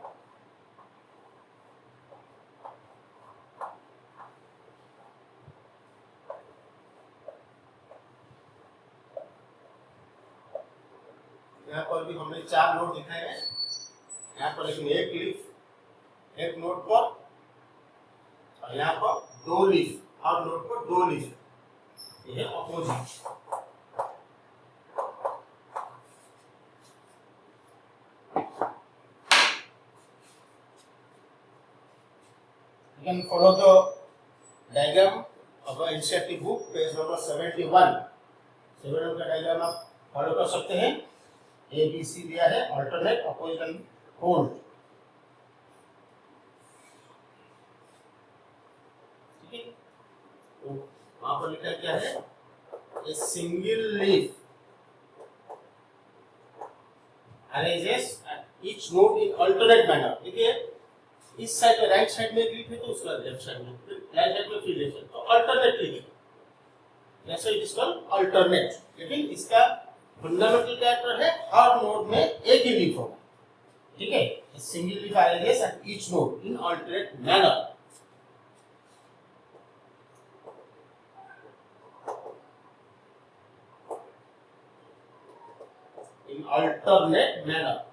यहाँ पर भी हमने 4 नोड दिखाए हैं, यहाँ पर लेकिन एक लीफ एक नोड पर और यहाँ पर 2 लीफ, हर नोड पर 2 लीफ, ये है opposite. You can follow the diagram of our NCERT book, page number 71. 71 का डायग्राम आप फॉलो कर सकते हैं। ए बी सी दिया है, अल्टरनेट, अपोजिट एंड होल्ड। ठीक है, तो वहां पर लिखा क्या है, a single leaf arranges eight each node in alternate manner. देखिए इस साइड में राइट साइड में एक लीफ है तो उसका लेफ्ट साइड में, फिर राइट साइड में फिर लेफ्ट साइड, तो अल्टरनेटली है, जैसे इट इज कॉल्ड अल्टरनेट। लेकिन इसका फंडामेंटल कैरेक्टर है हर नोड में एक ही लीफ होगा। ठीक है, single leaf arranges eight each node in alternate manner. In alternate manner.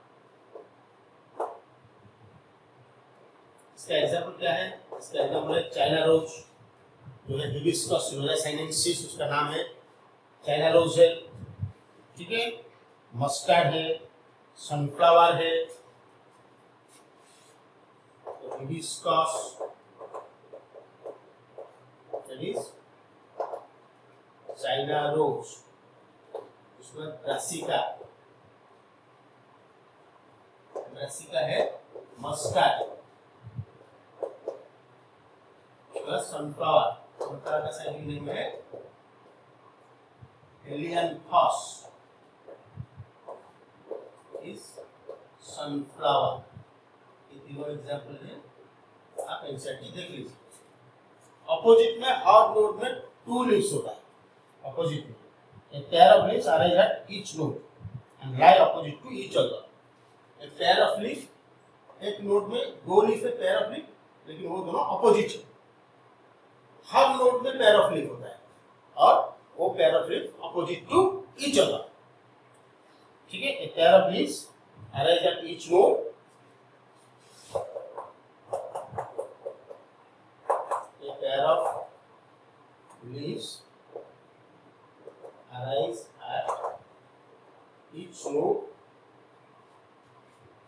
इसका एग्जांपल क्या है, इसका एग्जांपल है चाइना रोज, जो है हिबिस्कस रोजा साइनेंसिस उसका नाम है, चाइना रोज है। ठीक है, मस्टर्ड है, सनफ्लावर है, तो hibiscus, that is China rose. उसमें ब्रासिका, ब्रासिका है मस्टर्ड, सनफ्लावर, सनफ्लावर का साइंटिफिक नेम है हेलियनथस, इज सनफ्लावर। ये तीनों एग्जांपल है, आप एनसीईआरटी देख लीजिए। अपोजिट में हर नोड में 2 लीव्स होता है। अपोजिट में a pair of leaves arise at each node and lie opposite to each other. a pair of leaf, एक नोड में 2 लीफ है, पेयर ऑफ लीफ, लेकिन वो दोनों अपोजिट है। हर नोड में पेयर ऑफ लीफ होता है और वो pair of leaf opposite to each other. ठीक है, a pair of leaves arise at each node, a pair of leaves arise at each node,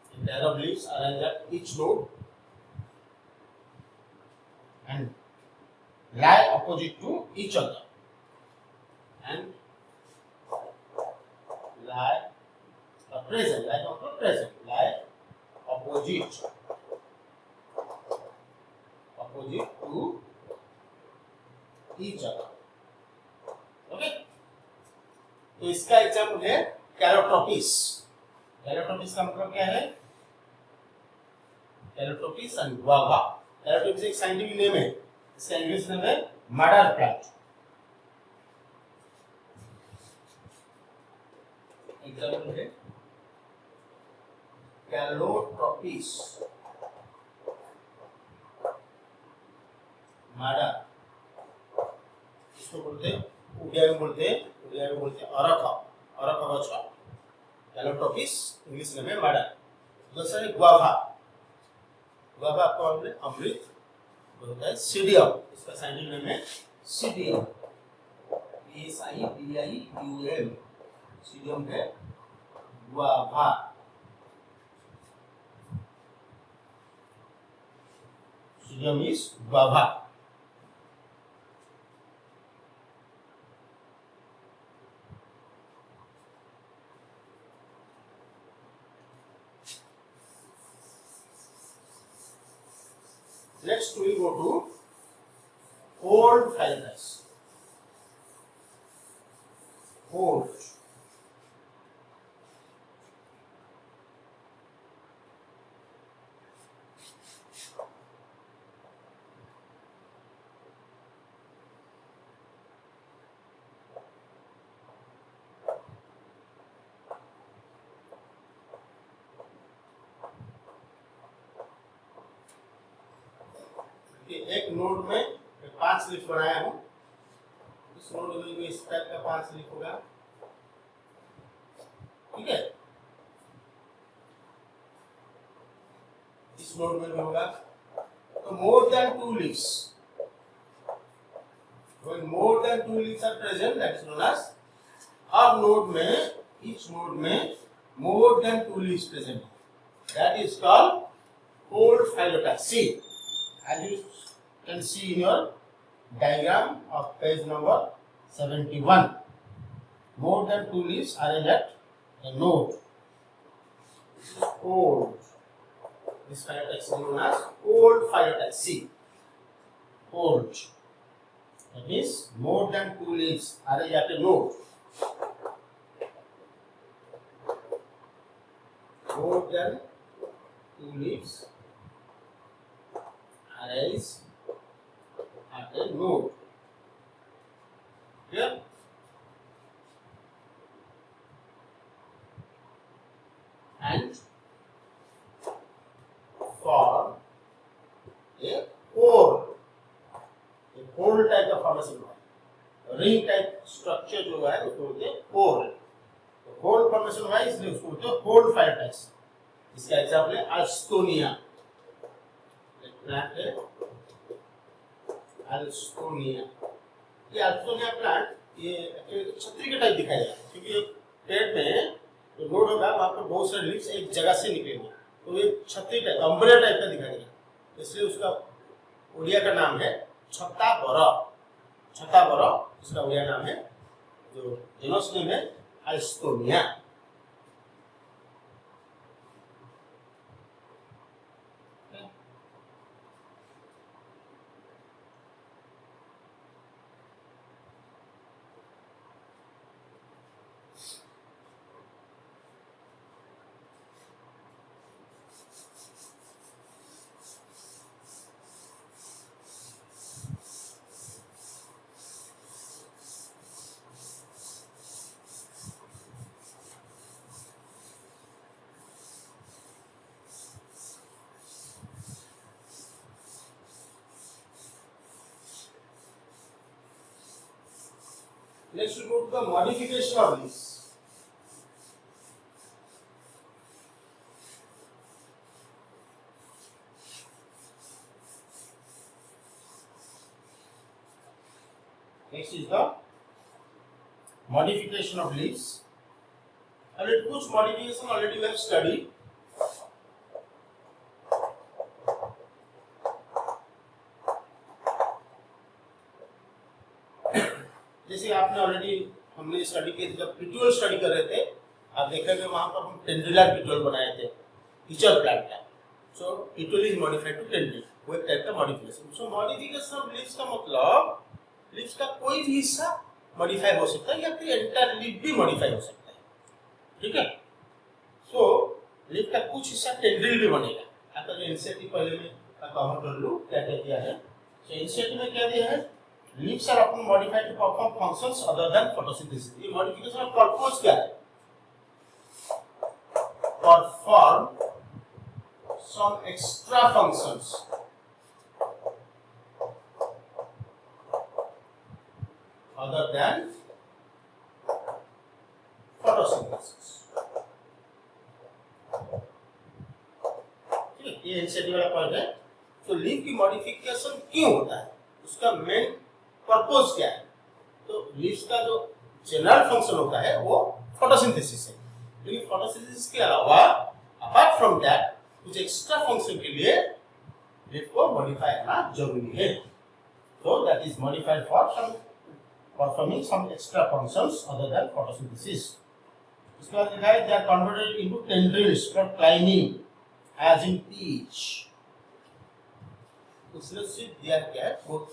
a pair of leaves arise at each node and lie opposite to each other, and lie present, lie not present, lie opposite to each other. Okay, तो इसका example है कैरोटोपिस। कैरोटोपिस का मतलब क्या है, कैरोटोपिस and guava. कैरोटोपिस एक scientific name है, इसका इंग्लिश नेम है मडर प्लांट। एग्जांपल है कैरोटोपिस मडर, इसको बोलते हैं उड़िया में बोलते हैं अरखा, अरखा बच्चा। कैरोटोपिस इंग्लिश नेम है मडर। दूसरा है गुआवा। गुआवा आपको अमृत होता है, सीडियम, इसका साइंटिफिक नेम है सीडियम, SIDIUM, सीडियम है guava. Psidium is guava. Next we will go to hold phyllodes. Hold. कि एक नोड में 5 लीफ बनाया हूं, इस नोड में भी इस टाइप का 5 लीफ होगा, ठीक है, इस नोड में भी होगा। तो more than 2 leaves, when more than 2 leaves are present, that is known as, her node में, each नोड में more than 2 leaves present, that is called whole phyllotaxy. As you can see in your diagram of page number 71, more than 2 leaves arranged at a node. Whole. This phyllotaxy is known as whole phyllotaxy. Whole. That means more than 2 leaves arranged at a node. More than 2 leaves arranged at a node. Clear? And for a core, whole type का formation हुआ है, ring type structure जो है उसको बोलते हैं whole. तो hole formation हुआ है इसलिए उसको बोलते हैं होल फाइलोटैक्सी। इसका एग्जांपल है अल्स्टोनिया, एक प्लांट है अल्स्टोनिया। ये अल्स्टोनिया प्लांट ये छतरी के टाइप दिखाई देगा, क्योंकि पेड़ में जो नोड होगा वहां पर बहुत सारे लीव्स एक जगह से निकलेंगे, तो ये छतरी टाइप अम्ब्रेला टाइप का दिखाई देगा, इसलिए उसका ओडिया का नाम है छत्ताबर। छत्ताबर इसका ओडिया नाम है, जो जेनस नेम है अल्स्टोनिया। Next we go to the modification of this. Next is the modification of leaves. Already कुछ modification already we have studied. जैसे आपने ऑलरेडी हमने स्टडी किया, जब पिट्यूल स्टडी कर रहे थे आप देखेंगे वहां पर हम टेंड्रिलर पिट्यूल बनाए थे टीचर प्लांट का। सो पिट्यूल इज मॉडिफाइड टू टेंड्रिल, वो एक टाइप का modification. So modification of leaves का मतलब लीव्स का कोई भी हिस्सा मॉडिफाई हो सकता है या फिर एंटायर लीफ भी मॉडिफाई हो सकता है, ठीक है। सो लीफ का कुछ हिस्सा टेंड्रिल भी बनेगा। आपका जो एनसीईआरटी पहले में कवर कर लूं क्या क्या किया है। सो एनसीईआरटी में क्या दिया है, leaves are often modified to perform functions other than photosynthesis. ये modification of purpose क्या है? Perform some extra functions other than photosynthesis. ठीक है, ये एनसीईआरटी वाला पॉइंट है। तो लीफ की मॉडिफिकेशन क्यों होता है, उसका मेन पर्पस क्या है। तो लीव्स का जो जनरल फंक्शन होता है वो फोटोसिंथेसिस है, लेकिन फोटोसिंथेसिस के अलावा अपार्ट फ्रॉम दैट कुछ एक्स्ट्रा फंक्शन के लिए लीफ को मॉडिफाई करना जरूरी है। तो that is modified for some performing some extra functions other than photosynthesis. इसके बाद लिखा है they are converted into tendrils for climbing as in peach. उसने सिर्फ दिया क्या है वो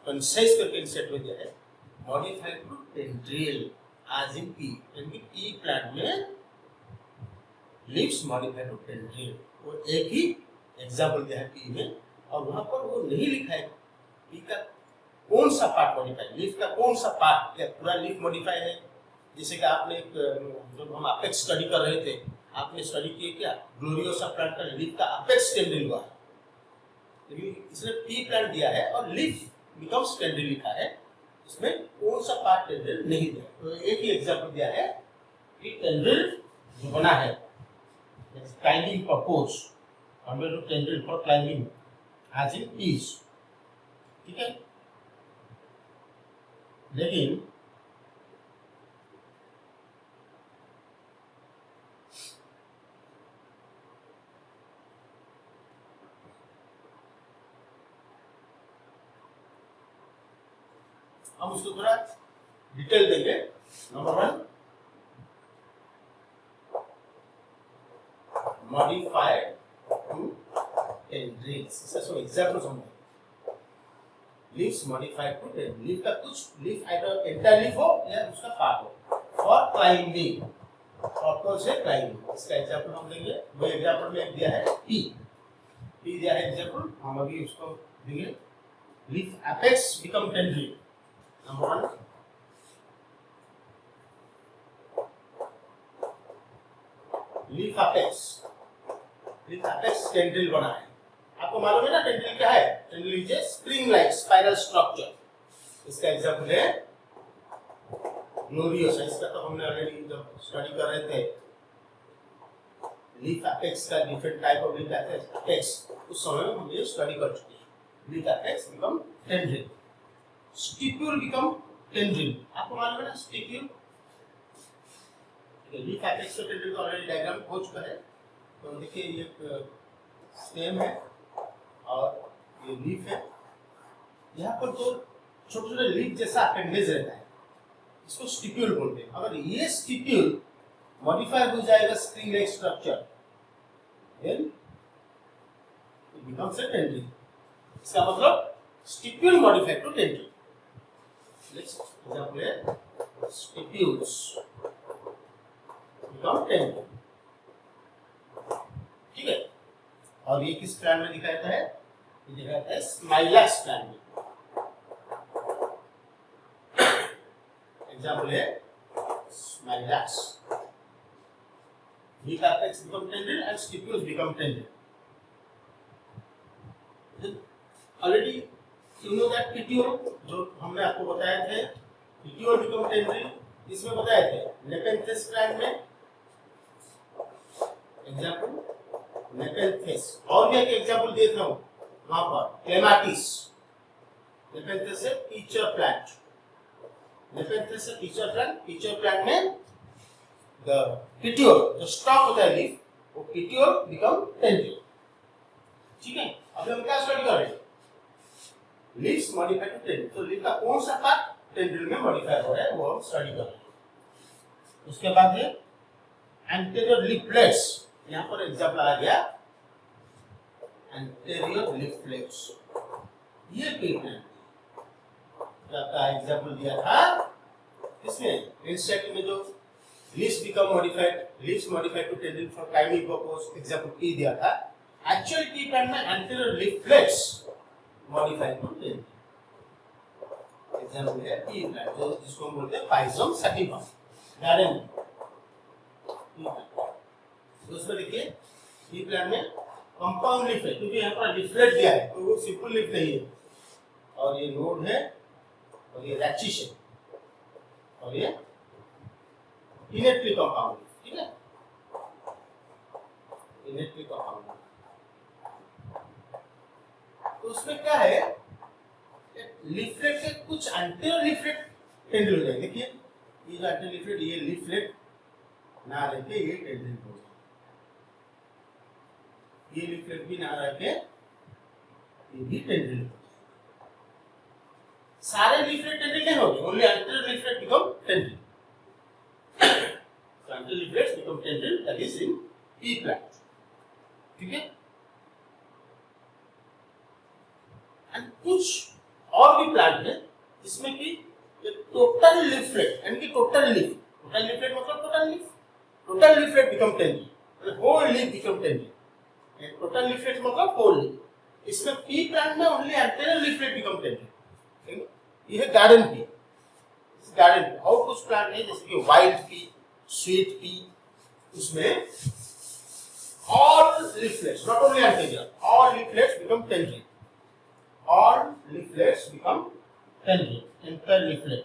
कंसाइज करके सेट में दिया है, modified to tendril as in pea, यानी पी प्लांट में लीव्स मॉडिफाइड टू टेंड्रिल। वो एक ही एग्जांपल दिया है पी में, और वहां पर वो नहीं लिखा है पी का कौन सा पार्ट मॉडिफाई, लीफ का कौन सा पार्ट, क्या पूरा लीफ मॉडिफाई है। जैसे कि आपने जब हम अपेक्स स्टडी कर रहे थे आपने स्टडी किए क्या, ग्लोरियोसा प्लांट का लीफ का अपेक्स टेंड्रिल हुआ है, लेकिन इसने पी प्लांट दिया है और लीफ बिकम्स टेंड्रिल लिखा है, इसमें कौन सा पार्ट टेंड्रिल नहीं दिया। तो एक ही एग्जांपल दिया है कि टेंड्रिल जो बना है climbing purpose, compare to tendril for climbing as in peas, ठीक है। लेकिन हम उसको थोड़ा डिटेल देंगे। Number 1, modified to tendrils. इसका सब एग्जांपल्स होंगे। Leaves modified to tendril, leaf का कुछ लीफ आइदर एंटायर लीफ हो या उसका पार्ट हो, फॉर क्लाइंबिंग, पर्पस है क्लाइंबिंग। इसका एग्जांपल हम देंगे। वो एग्जांपल में दिया है पी दिया है एग्जांपल, हम अभी उसको देंगे। Leaf apex become tendril. Number 1, leaf apex tendril बना है। आपको मालूम है ना टेंड्रिल क्या है? Tendril is a spring like spiral structure. इसका एग्जांपल है ग्लोरियोसा। इसका तो हमने ऑलरेडी जब स्टडी कर रहे थे लीफ एपेक्स का different type of leaf apex, उस समय में हम ये स्टडी कर चुके हैं। Leaf apex become tendril, stipule become tendril. आपको मालूम है ना स्टिप्यूल? लीफ एपेक्स का टेंड्रिल का ऑलरेडी डायग्राम हो चुका है। तो देखिए ये स्टेम है और ये लीफ है। यहाँ पर तो छोटे छोटे लीफ जैसा अपेंडेज रहता है, इसको स्टिप्यूल बोलते हैं। अगर ये स्टिप्यूल मॉडिफाई हो जाएगा spring like structure, then it becomes a tendril. इसका मतलब stipule modified to tendril. Next example है स्टिप्यूल्स बिकम टेंड्रिल, ठीक है। और ये किस प्लांट में दिखाया है? ये दिखाया है स्माइलैक्स प्लांट में। एग्जांपल है Smilax. Leaf apex become tendril and stipules become tendril. Already you know that petiole, जो हमने आपको बताए थे, पिटियोल बिकम टेंड्रिल, इसमें बताए थे नेपेंथेस प्लांट में। एग्जांपल नेपेंथेस। और भी एक एग्जांपल दे रहा हूं वहां पर, क्लेमाटिस। नेपेंथेस है टीचर प्लांट। नेपेंथेस है टीचर प्लांट। टीचर प्लांट में द पिटियोल जो स्टॉक होता है लीफ, वो पिटियोल बिकम टेंड्रिल, ठीक है। अभी हम क्या स्टडी कर रहे हैं? Leaves modified to tendril. तो लीफ का कौन सा पार्ट टेंड्रिल में मॉडिफाई हो रहा है वो हम स्टडी कर रहे हैं। उसके बाद है एंटीरियर लीफ प्लेट्स। यहाँ पर एग्जांपल आ गया एंटीरियर लीफ प्लेट्स। ये पेटेंट का एग्जांपल दिया था इसमें इंसेक्ट में, जो leaves become modified, leaves modified to tendril for climbing purpose, example pea दिया था। एक्चुअल टी प्लांट में anterior leaf plates modified to tendril. Example है पी प्लांट, जो जिसको हम बोलते हैं पाइजम सैटिवम, गार्डन में। दोस्तों देखिए पी प्लांट में कंपाउंड लीफ है, क्योंकि यहाँ पर लीफलेट दिया है तो वो सिंपल लीफ नहीं है। और ये नोड है और ये रैचिश है और ये इनेटली कंपाउंड, ठीक है। Innately compound. तो उसमें क्या है, लीफलेट के कुछ एंटीरियर लीफलेट टेंड्रिल हो जाएंगे। देखिए ये जो एंटीरियर लीफलेट, ये लीफलेट ना रहते ये टेंड्रिल हो जाए, ये लीफलेट भी ना रखे ये भी टेंड्रिल हो जाए। सारे लीफलेट टेंड्रिल नहीं होंगे, only anterior leaflet become tendril. So anterior leaflets become tendril, that is in pea plant, ठीक है। एंड कुछ और भी प्लांट है जिसमें कि टोटल लीफलेट, यानी कि टोटल लीफलेट मतलब total leaflet become tendril, whole leaf become tendril. Total leaflet मतलब होल लीफ। इसमें पी प्लांट में only anterior leaflet become tendril. ये है गार्डन पी। गार्डन पी और कुछ प्लांट है जैसे कि वाइल्ड पी, स्वीट पी, उसमें all leaflets, not only anterior, all leaflets become tendril. all leaflets become tendril, entire leaflet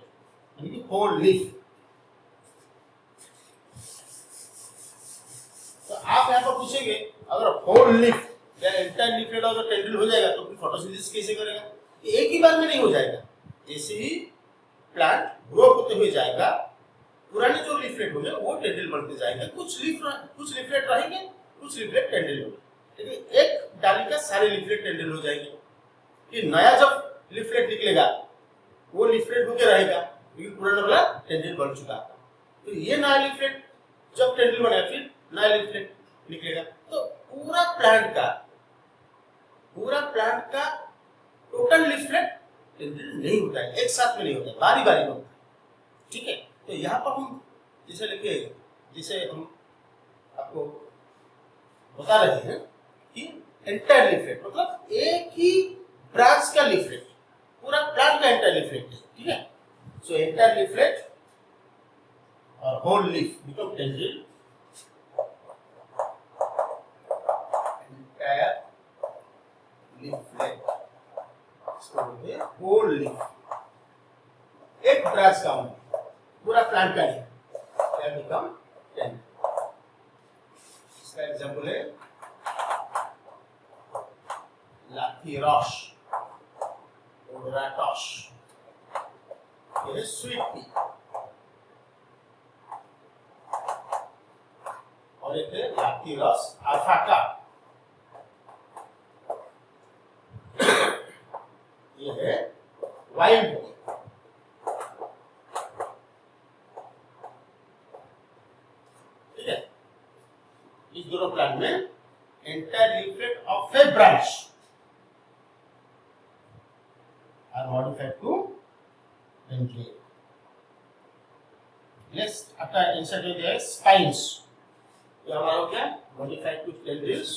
यानी कि whole leaf। तो आप यहाँ पर पूछेंगे अगर whole leaf या entire leaflet अगर tendril हो जाएगा तो फिर फोटोसिंथेसिस कैसे करेगा? एक ही बार में नहीं हो जाएगा। जैसे ही प्लांट ग्रो होते हुए जाएगा, पुराने जो लीफलेट होंगे वो टेंड्रिल बनते जाएंगे, कुछ लीफलेट रहेंगे, कुछ लीफलेट टेंड्रिल होंगे, लेकिन एक डाली का सारे लीफलेट टेंड्रिल हो जाएंगे। कि नया जब लीफलेट निकलेगा वो लीफलेट होके रहेगा, लेकिन पुराना वाला टेंड्रिल बन चुका है। तो ये नया लीफलेट जब टेंड्रिल बनेगा फिर नया लीफलेट निकलेगा। तो पूरा प्लांट का टोटल लीफलेट टेंड्रिल नहीं होता है, एक साथ में नहीं होता है, बारी बारी में होता है। ठीक है, तो यहाँ पर हम जैसे लिखे, जिसे हम आपको बता रहे हैं कि एंटायर लीफलेट मतलब एक ही ब्रांच का लीफलेट, पूरा प्लांट का एंटायर लीफलेट। ठीक है, सो एंटायर लीफलेट और whole leaf become tendril, entire leaflet whole leaf, एक ब्रांच का होना, पूरा प्लांट का नहीं, क्या बिकम टेंड्रिल। इसका एग्जांपल है लाथिरॉश, ओडोराटॉश, ये है स्वीट पी, और एक है लाथिरॉस अल्फाका, ये है वाइल्ड पी। ठीक है, इस दोनों प्लांट में entire leaflet of a branch are modified to tendril. Next आपका इंसर्ट हो जाए स्पाइन्स, ये हमारा क्या modified to tendrils.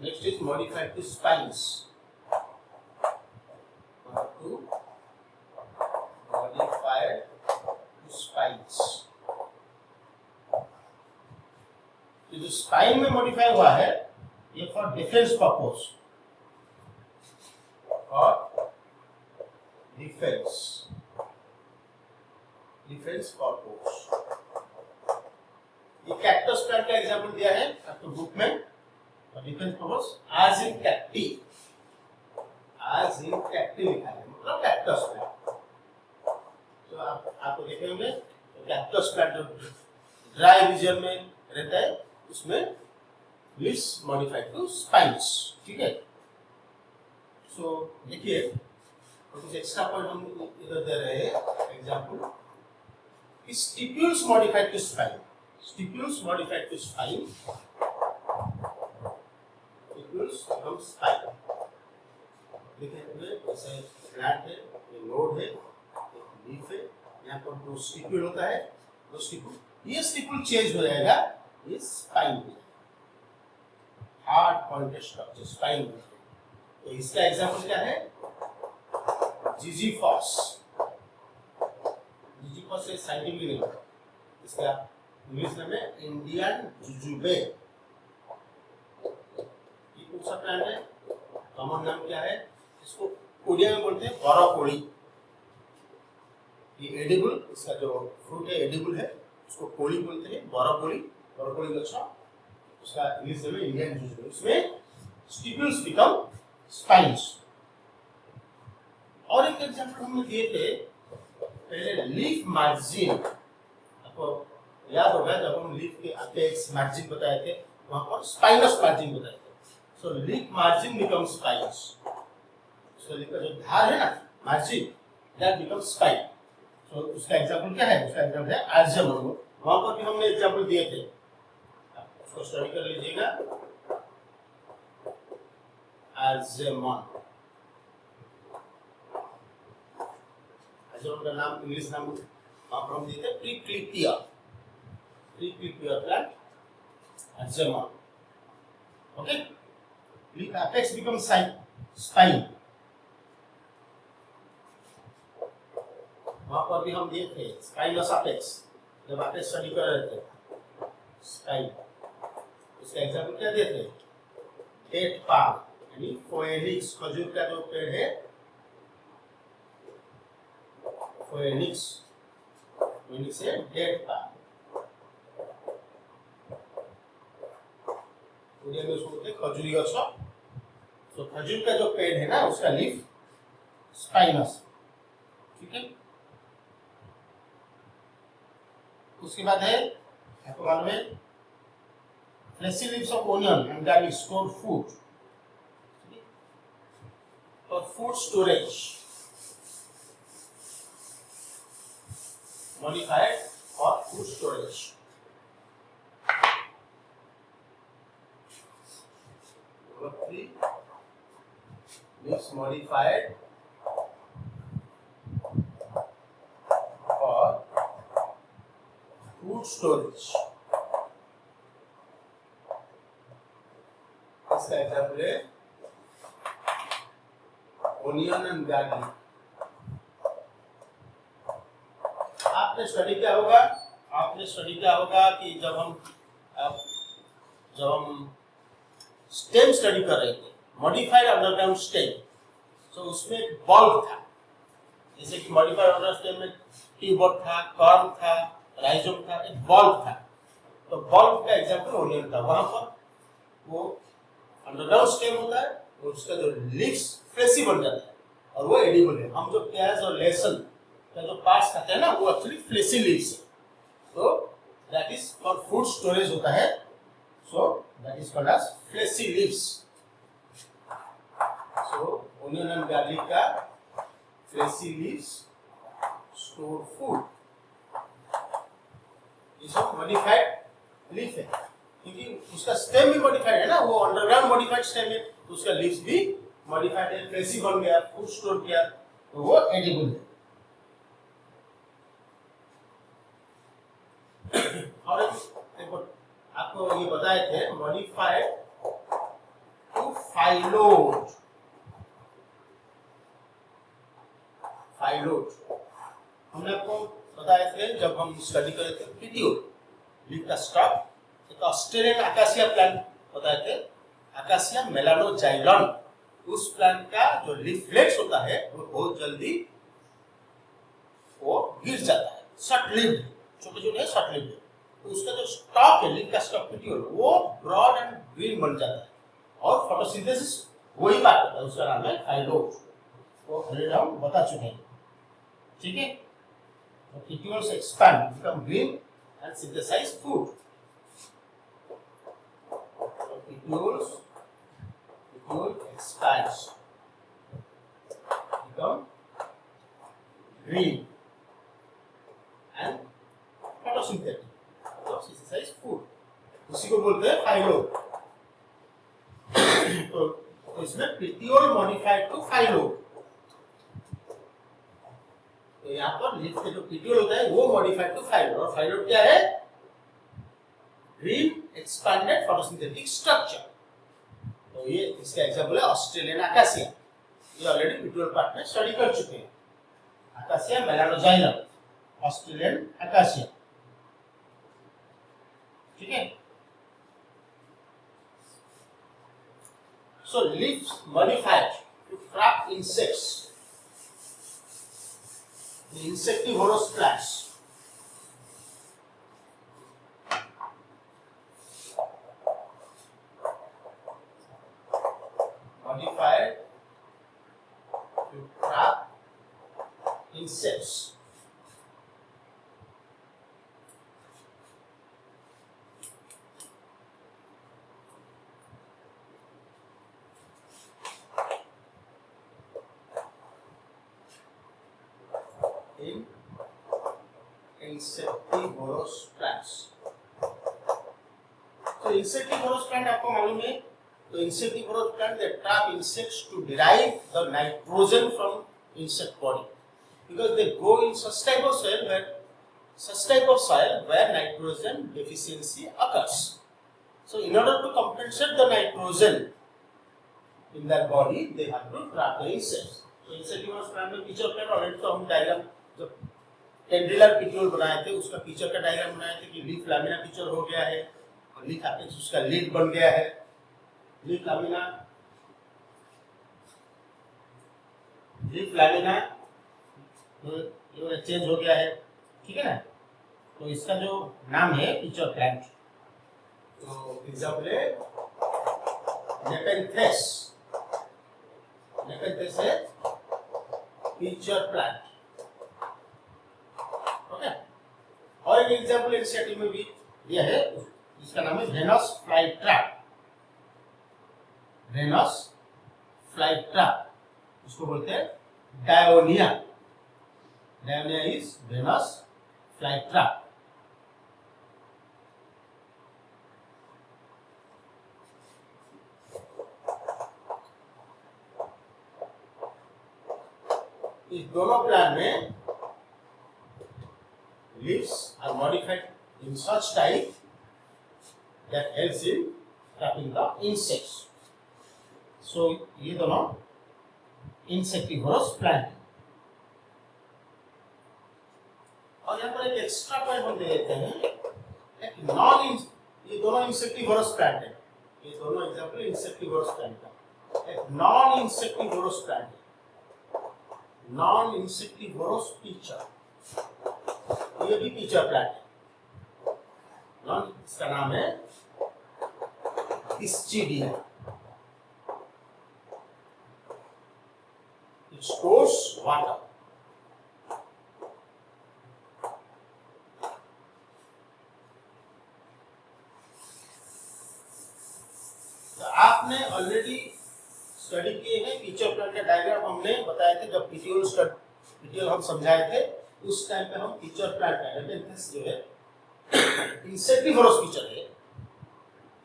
Next is modified to spines. Modified to spines. तो जो स्पाइन में मॉडिफाई हुआ है ये फॉर डिफेंस पर्पस, और डिफेंस पर्पस। ये कैक्टस प्लांट का एग्जांपल दिया है आपको बुक में, defence purpose as in cacti लिखा है, मतलब कैक्टस प्लांट। तो आपको देखे होंगे कैक्टस प्लांट जो ड्राई रीजन में रहता है उसमें लीव्स मॉडिफाइड टू स्पाइन्स। ठीक है, सो देखिए कुछ एक्स्ट्रा पॉइंट हम इधर दे रहे हैं example, stipules modified to spine, stipules modified to spine, हम स्पाइन देखिए, जैसे प्लांट है, ये नोड है, एक लीफ है, यहाँ पर दो स्टिप्यूल होता है, दो स्टिप्यूल, ये स्टिप्यूल चेंज हो जाएगा, ये स्पाइन हो जाएगा, हार्ड पॉइंटेड स्ट्रक्चर स्पाइन। तो इसका एग्जांपल क्या है? जिजीफॉस। जिजीफॉस से साइंटिफिक नेम, इसका इंग्लिश नेम है इंडियन जुजुबे। कौन सा प्लांट है? कॉमन नाम क्या है? इसको कोरिया में बोलते हैं बराकोड़ी। ये एडिबल, इसका जो फ्रूट है एडिबल है, उसको कोड़ी बोलते हैं, बराकोड़ी, बराकोड़ी गच्छा। उसका इंग्लिश नेम है इंडियन जुजुबे। इसमें स्टिप्यूल्स बिकम स्पाइन्स। और एक एग्जांपल हमने दिए थे पहले, लीफ मार्जिन। आपको याद होगा जब हम लीफ के अपेक्स मार्जिन बताए थे, वहां पर स्पाइनस मार्जिन बताए थे। So leaf margin becomes spines. So leaf का जो धार है ना margin, that becomes spine. So उसका एग्जांपल क्या है? उसका एग्जांपल है आर्जेमन। वहां पर भी हमने एग्जांपल दिए थे, उसको स्टडी कर लीजिएगा। आर्जेमन, आर्जेमन का नाम इंग्लिश नाम वहां पर हम दिए थे prickly poppy, prickly poppy plant Argemone. Okay, leaf apex becomes spine, वहां पर भी हम देख रहे हैं स्पाइनस अपेक्स, जब आप स्टडी कर रहे थे स्पाइन, इसका एग्जाम्पल क्या देते हैं, डेट पाम यानी फोएनिक्स, खजूर का जो पेड़ है फोएनिक्स, फोएनिक्स है डेट पाम, उड़िया में उसको बोलते हैं खजूरी गछ। तो खजूर का जो पेड़ है ना उसका लीफ स्पाइनस, ठीक है। उसके बाद है आपको मालूम है fleshy leaves of onion and garlic store food for food storage, modified for food storage. Number 3, leaves modified for food storage. इसका एग्जाम्पल है ओनियन एंड गार्लिक। आपने स्टडी क्या होगा, कि जब हम स्टेम स्टडी कर रहे थे, मॉडिफाइड अंडरग्राउंड स्टेम, तो उसमें एक बल्ब था, जैसे कि मॉडिफाइड अंडरग्राउंड स्टेम में ट्यूबर था, कर्म था, राइजोम था, एक बल्ब था। तो बल्ब का एग्जांपल ओनियन था। वहां पर वो अंडरग्राउंड स्टेम होता है और उसका जो लीव्स फ्लेशी बन जाता है और वो एडिबल है। हम जो प्याज और लहसुन का जो पार्ट्स खाते हैं ना वो एक्चुअली फ्लेशी लीव्स है, तो that is for food storage होता है, so that is called as fleshy leaves. So onion and garlic का फ्लेशी लीव्स स्टोर फूड, ये सब मॉडिफाइड लीफ है, क्योंकि उसका स्टेम भी मॉडिफाइड है ना, वो अंडरग्राउंड मॉडिफाइड स्टेम है, तो उसका लीव्स भी मॉडिफाइड है, फ्लेशी बन गया, फूड स्टोर किया, तो वो एडिबल है। और आपको ये बताए थे मॉडिफाइड टू फाइलोड, हमने आपको बताए थे जब हम स्टडी कर रहे थे पीटीओल लीफ का स्टॉक, एक ऑस्ट्रेलियन अकासिया प्लांट बताए थे, अकासिया मेलानोजाइलम, उस प्लांट का जो लीफलेट्स होता है वो बहुत जल्दी वो गिर जाता है, शॉर्ट लिव्ड, छोटे शॉर्ट लिव्ड, तो उसका जो स्टॉक है लीफ का स्टॉक पीटीओल वो ब्रॉड एंड ग्रीन बन जाता है और फोटोसिंथेसिस वही बात होता है, उसका नाम है फाइलोड, वो ऑलरेडी हम बता चुके हैं, ठीक है। Petioles expand, become green and synthesize food. So petiole expands, become green and photosynthetic, तो synthesize food. उसी को बोलते हैं फाइलोड। तो इसमें petiole modified to फाइलोड, तो यहाँ पर लीफ के जो पीटियोल होता है वो मॉडिफाइड टू फाइलोड, और फाइलोड क्या है, ग्रीन एक्सपैंडेड फोटोसिंथेटिक स्ट्रक्चर। तो ये इसका एग्जांपल है ऑस्ट्रेलियन अकासिया, ये ऑलरेडी पीटियोल पार्ट में स्टडी कर चुके हैं, अकासिया मेलानोजाइलम ऑस्ट्रेलियन अकासिया, ठीक है। So leaves modified to trap insects, the insectivorous plants, modified to trap insects. In insectivorous plants, तो insectivorous plant आपको मालूम है, तो insectivorous plant they trap insects to derive the nitrogen from insect body, because they grow in such type of soil where nitrogen deficiency occurs. So in order to compensate the nitrogen in their body they have to trap the insects. तो insectivores plant में pitcher plant already तो हम diagram जब टेंड्रिलर पिट्यूल बनाए थे उसका picture का diagram बनाए थे कि लीफ लैमिना पिक्चर हो गया है और लीफ एपेक्स उसका लीड बन गया है. लीफ लैमिना तो चेंज हो गया है. ठीक है ना. तो इसका जो नाम है पिक्चर प्लांट. तो एग्जाम्पल है नेपेंथेस. नेपेंथेस है पिक्चर प्लांट. ओके. और एक एग्जाम्पल एनसीईआरटी में भी दिया है जिसका नाम है Venus fly trap. Venus fly trap उसको बोलते हैं dionaea. Dionaea is Venus fly trap. इस दोनों प्लांट में leaves are modified in such type that helps in trapping the insects. So ये दोनों insectivorous plant. और यहाँ पर एक एक्स्ट्रा पॉइंट हम दे देते हैं. ये दोनों insectivorous plant है. ये दोनों एग्जाम्पल insectivorous plant का. एक नॉन insectivorous plant है. Non insectivorous picture. ये भी पिक्चर प्लांट है. नॉन इसका नाम है डिस्चिडिया. It stores water. तो आपने ऑलरेडी स्टडी किए हैं. पिक्चर प्लांट का डायग्राम हमने बताए थे जब पिट्यूल हम समझाए थे. उस टाइम पे हम पिक्चर प्लांट का नेपेंथेस जो है इंसेक्टिवोरस पिक्चर है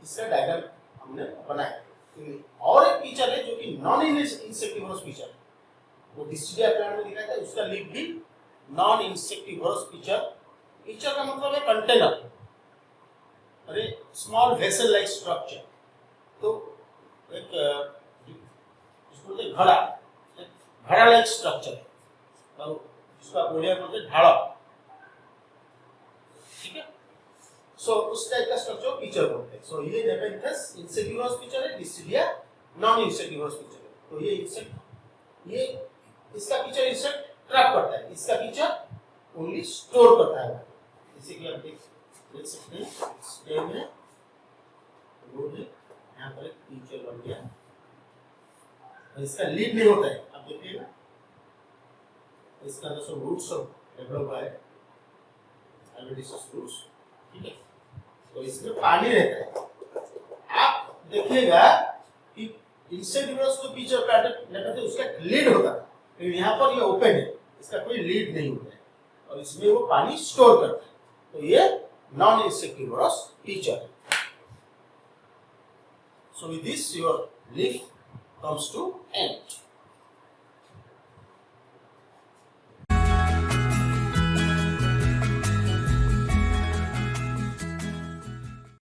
इसका डायग्राम हमने बनाया. और एक पिक्चर है जो कि नॉन इंसेक्टिवोरस पिक्चर है. वो डिस्चिडिया प्लांट में दिखाया था. उसका लीफ भी नॉन इंसेक्टिवोरस पिक्चर. पिक्चर का मतलब है कंटेनर. अरे स्मॉल वेसल लाइक स्ट्रक्चर. तो एक घड़ा लाइक स्ट्रक्चर और उसका बोलिया बोलते ढाड़ा. ठीक है. सो उस टाइप का स्ट्रक्चर पिक्चर बोलते हैं. सो ये नेपेंथेस इंसेक्टिवोरस पिक्चर है. डिस्चिडिया नॉन इंसेक्टिवोरस पिक्चर है. तो ये इंसेक्ट ये इसका पिक्चर इंसेक्ट ट्रैप करता है. इसका पिक्चर ओनली स्टोर करता है. जैसे कि आप देख सकते हैं स्टेम में वो है यहाँ पर एक पिक्चर बन गया. इसका लीड नहीं होता है. आप देखिएगा इसका अंदर सब रूट्स सब डेवलप हुआ है. एल्वेडिसस रूट्स. ठीक है. तो इसमें पानी रहता है. आप देखिएगा कि इंसेक्टिवोरस जो पिक्चर प्लांट है उसका लीड होता है. लेकिन यहाँ पर ये ओपन है. इसका कोई लीड नहीं होता है और इसमें वो पानी स्टोर करता है. तो ये नॉन इंसेक्टिवोरस पिक्चर है. So with this your leaf comes to end.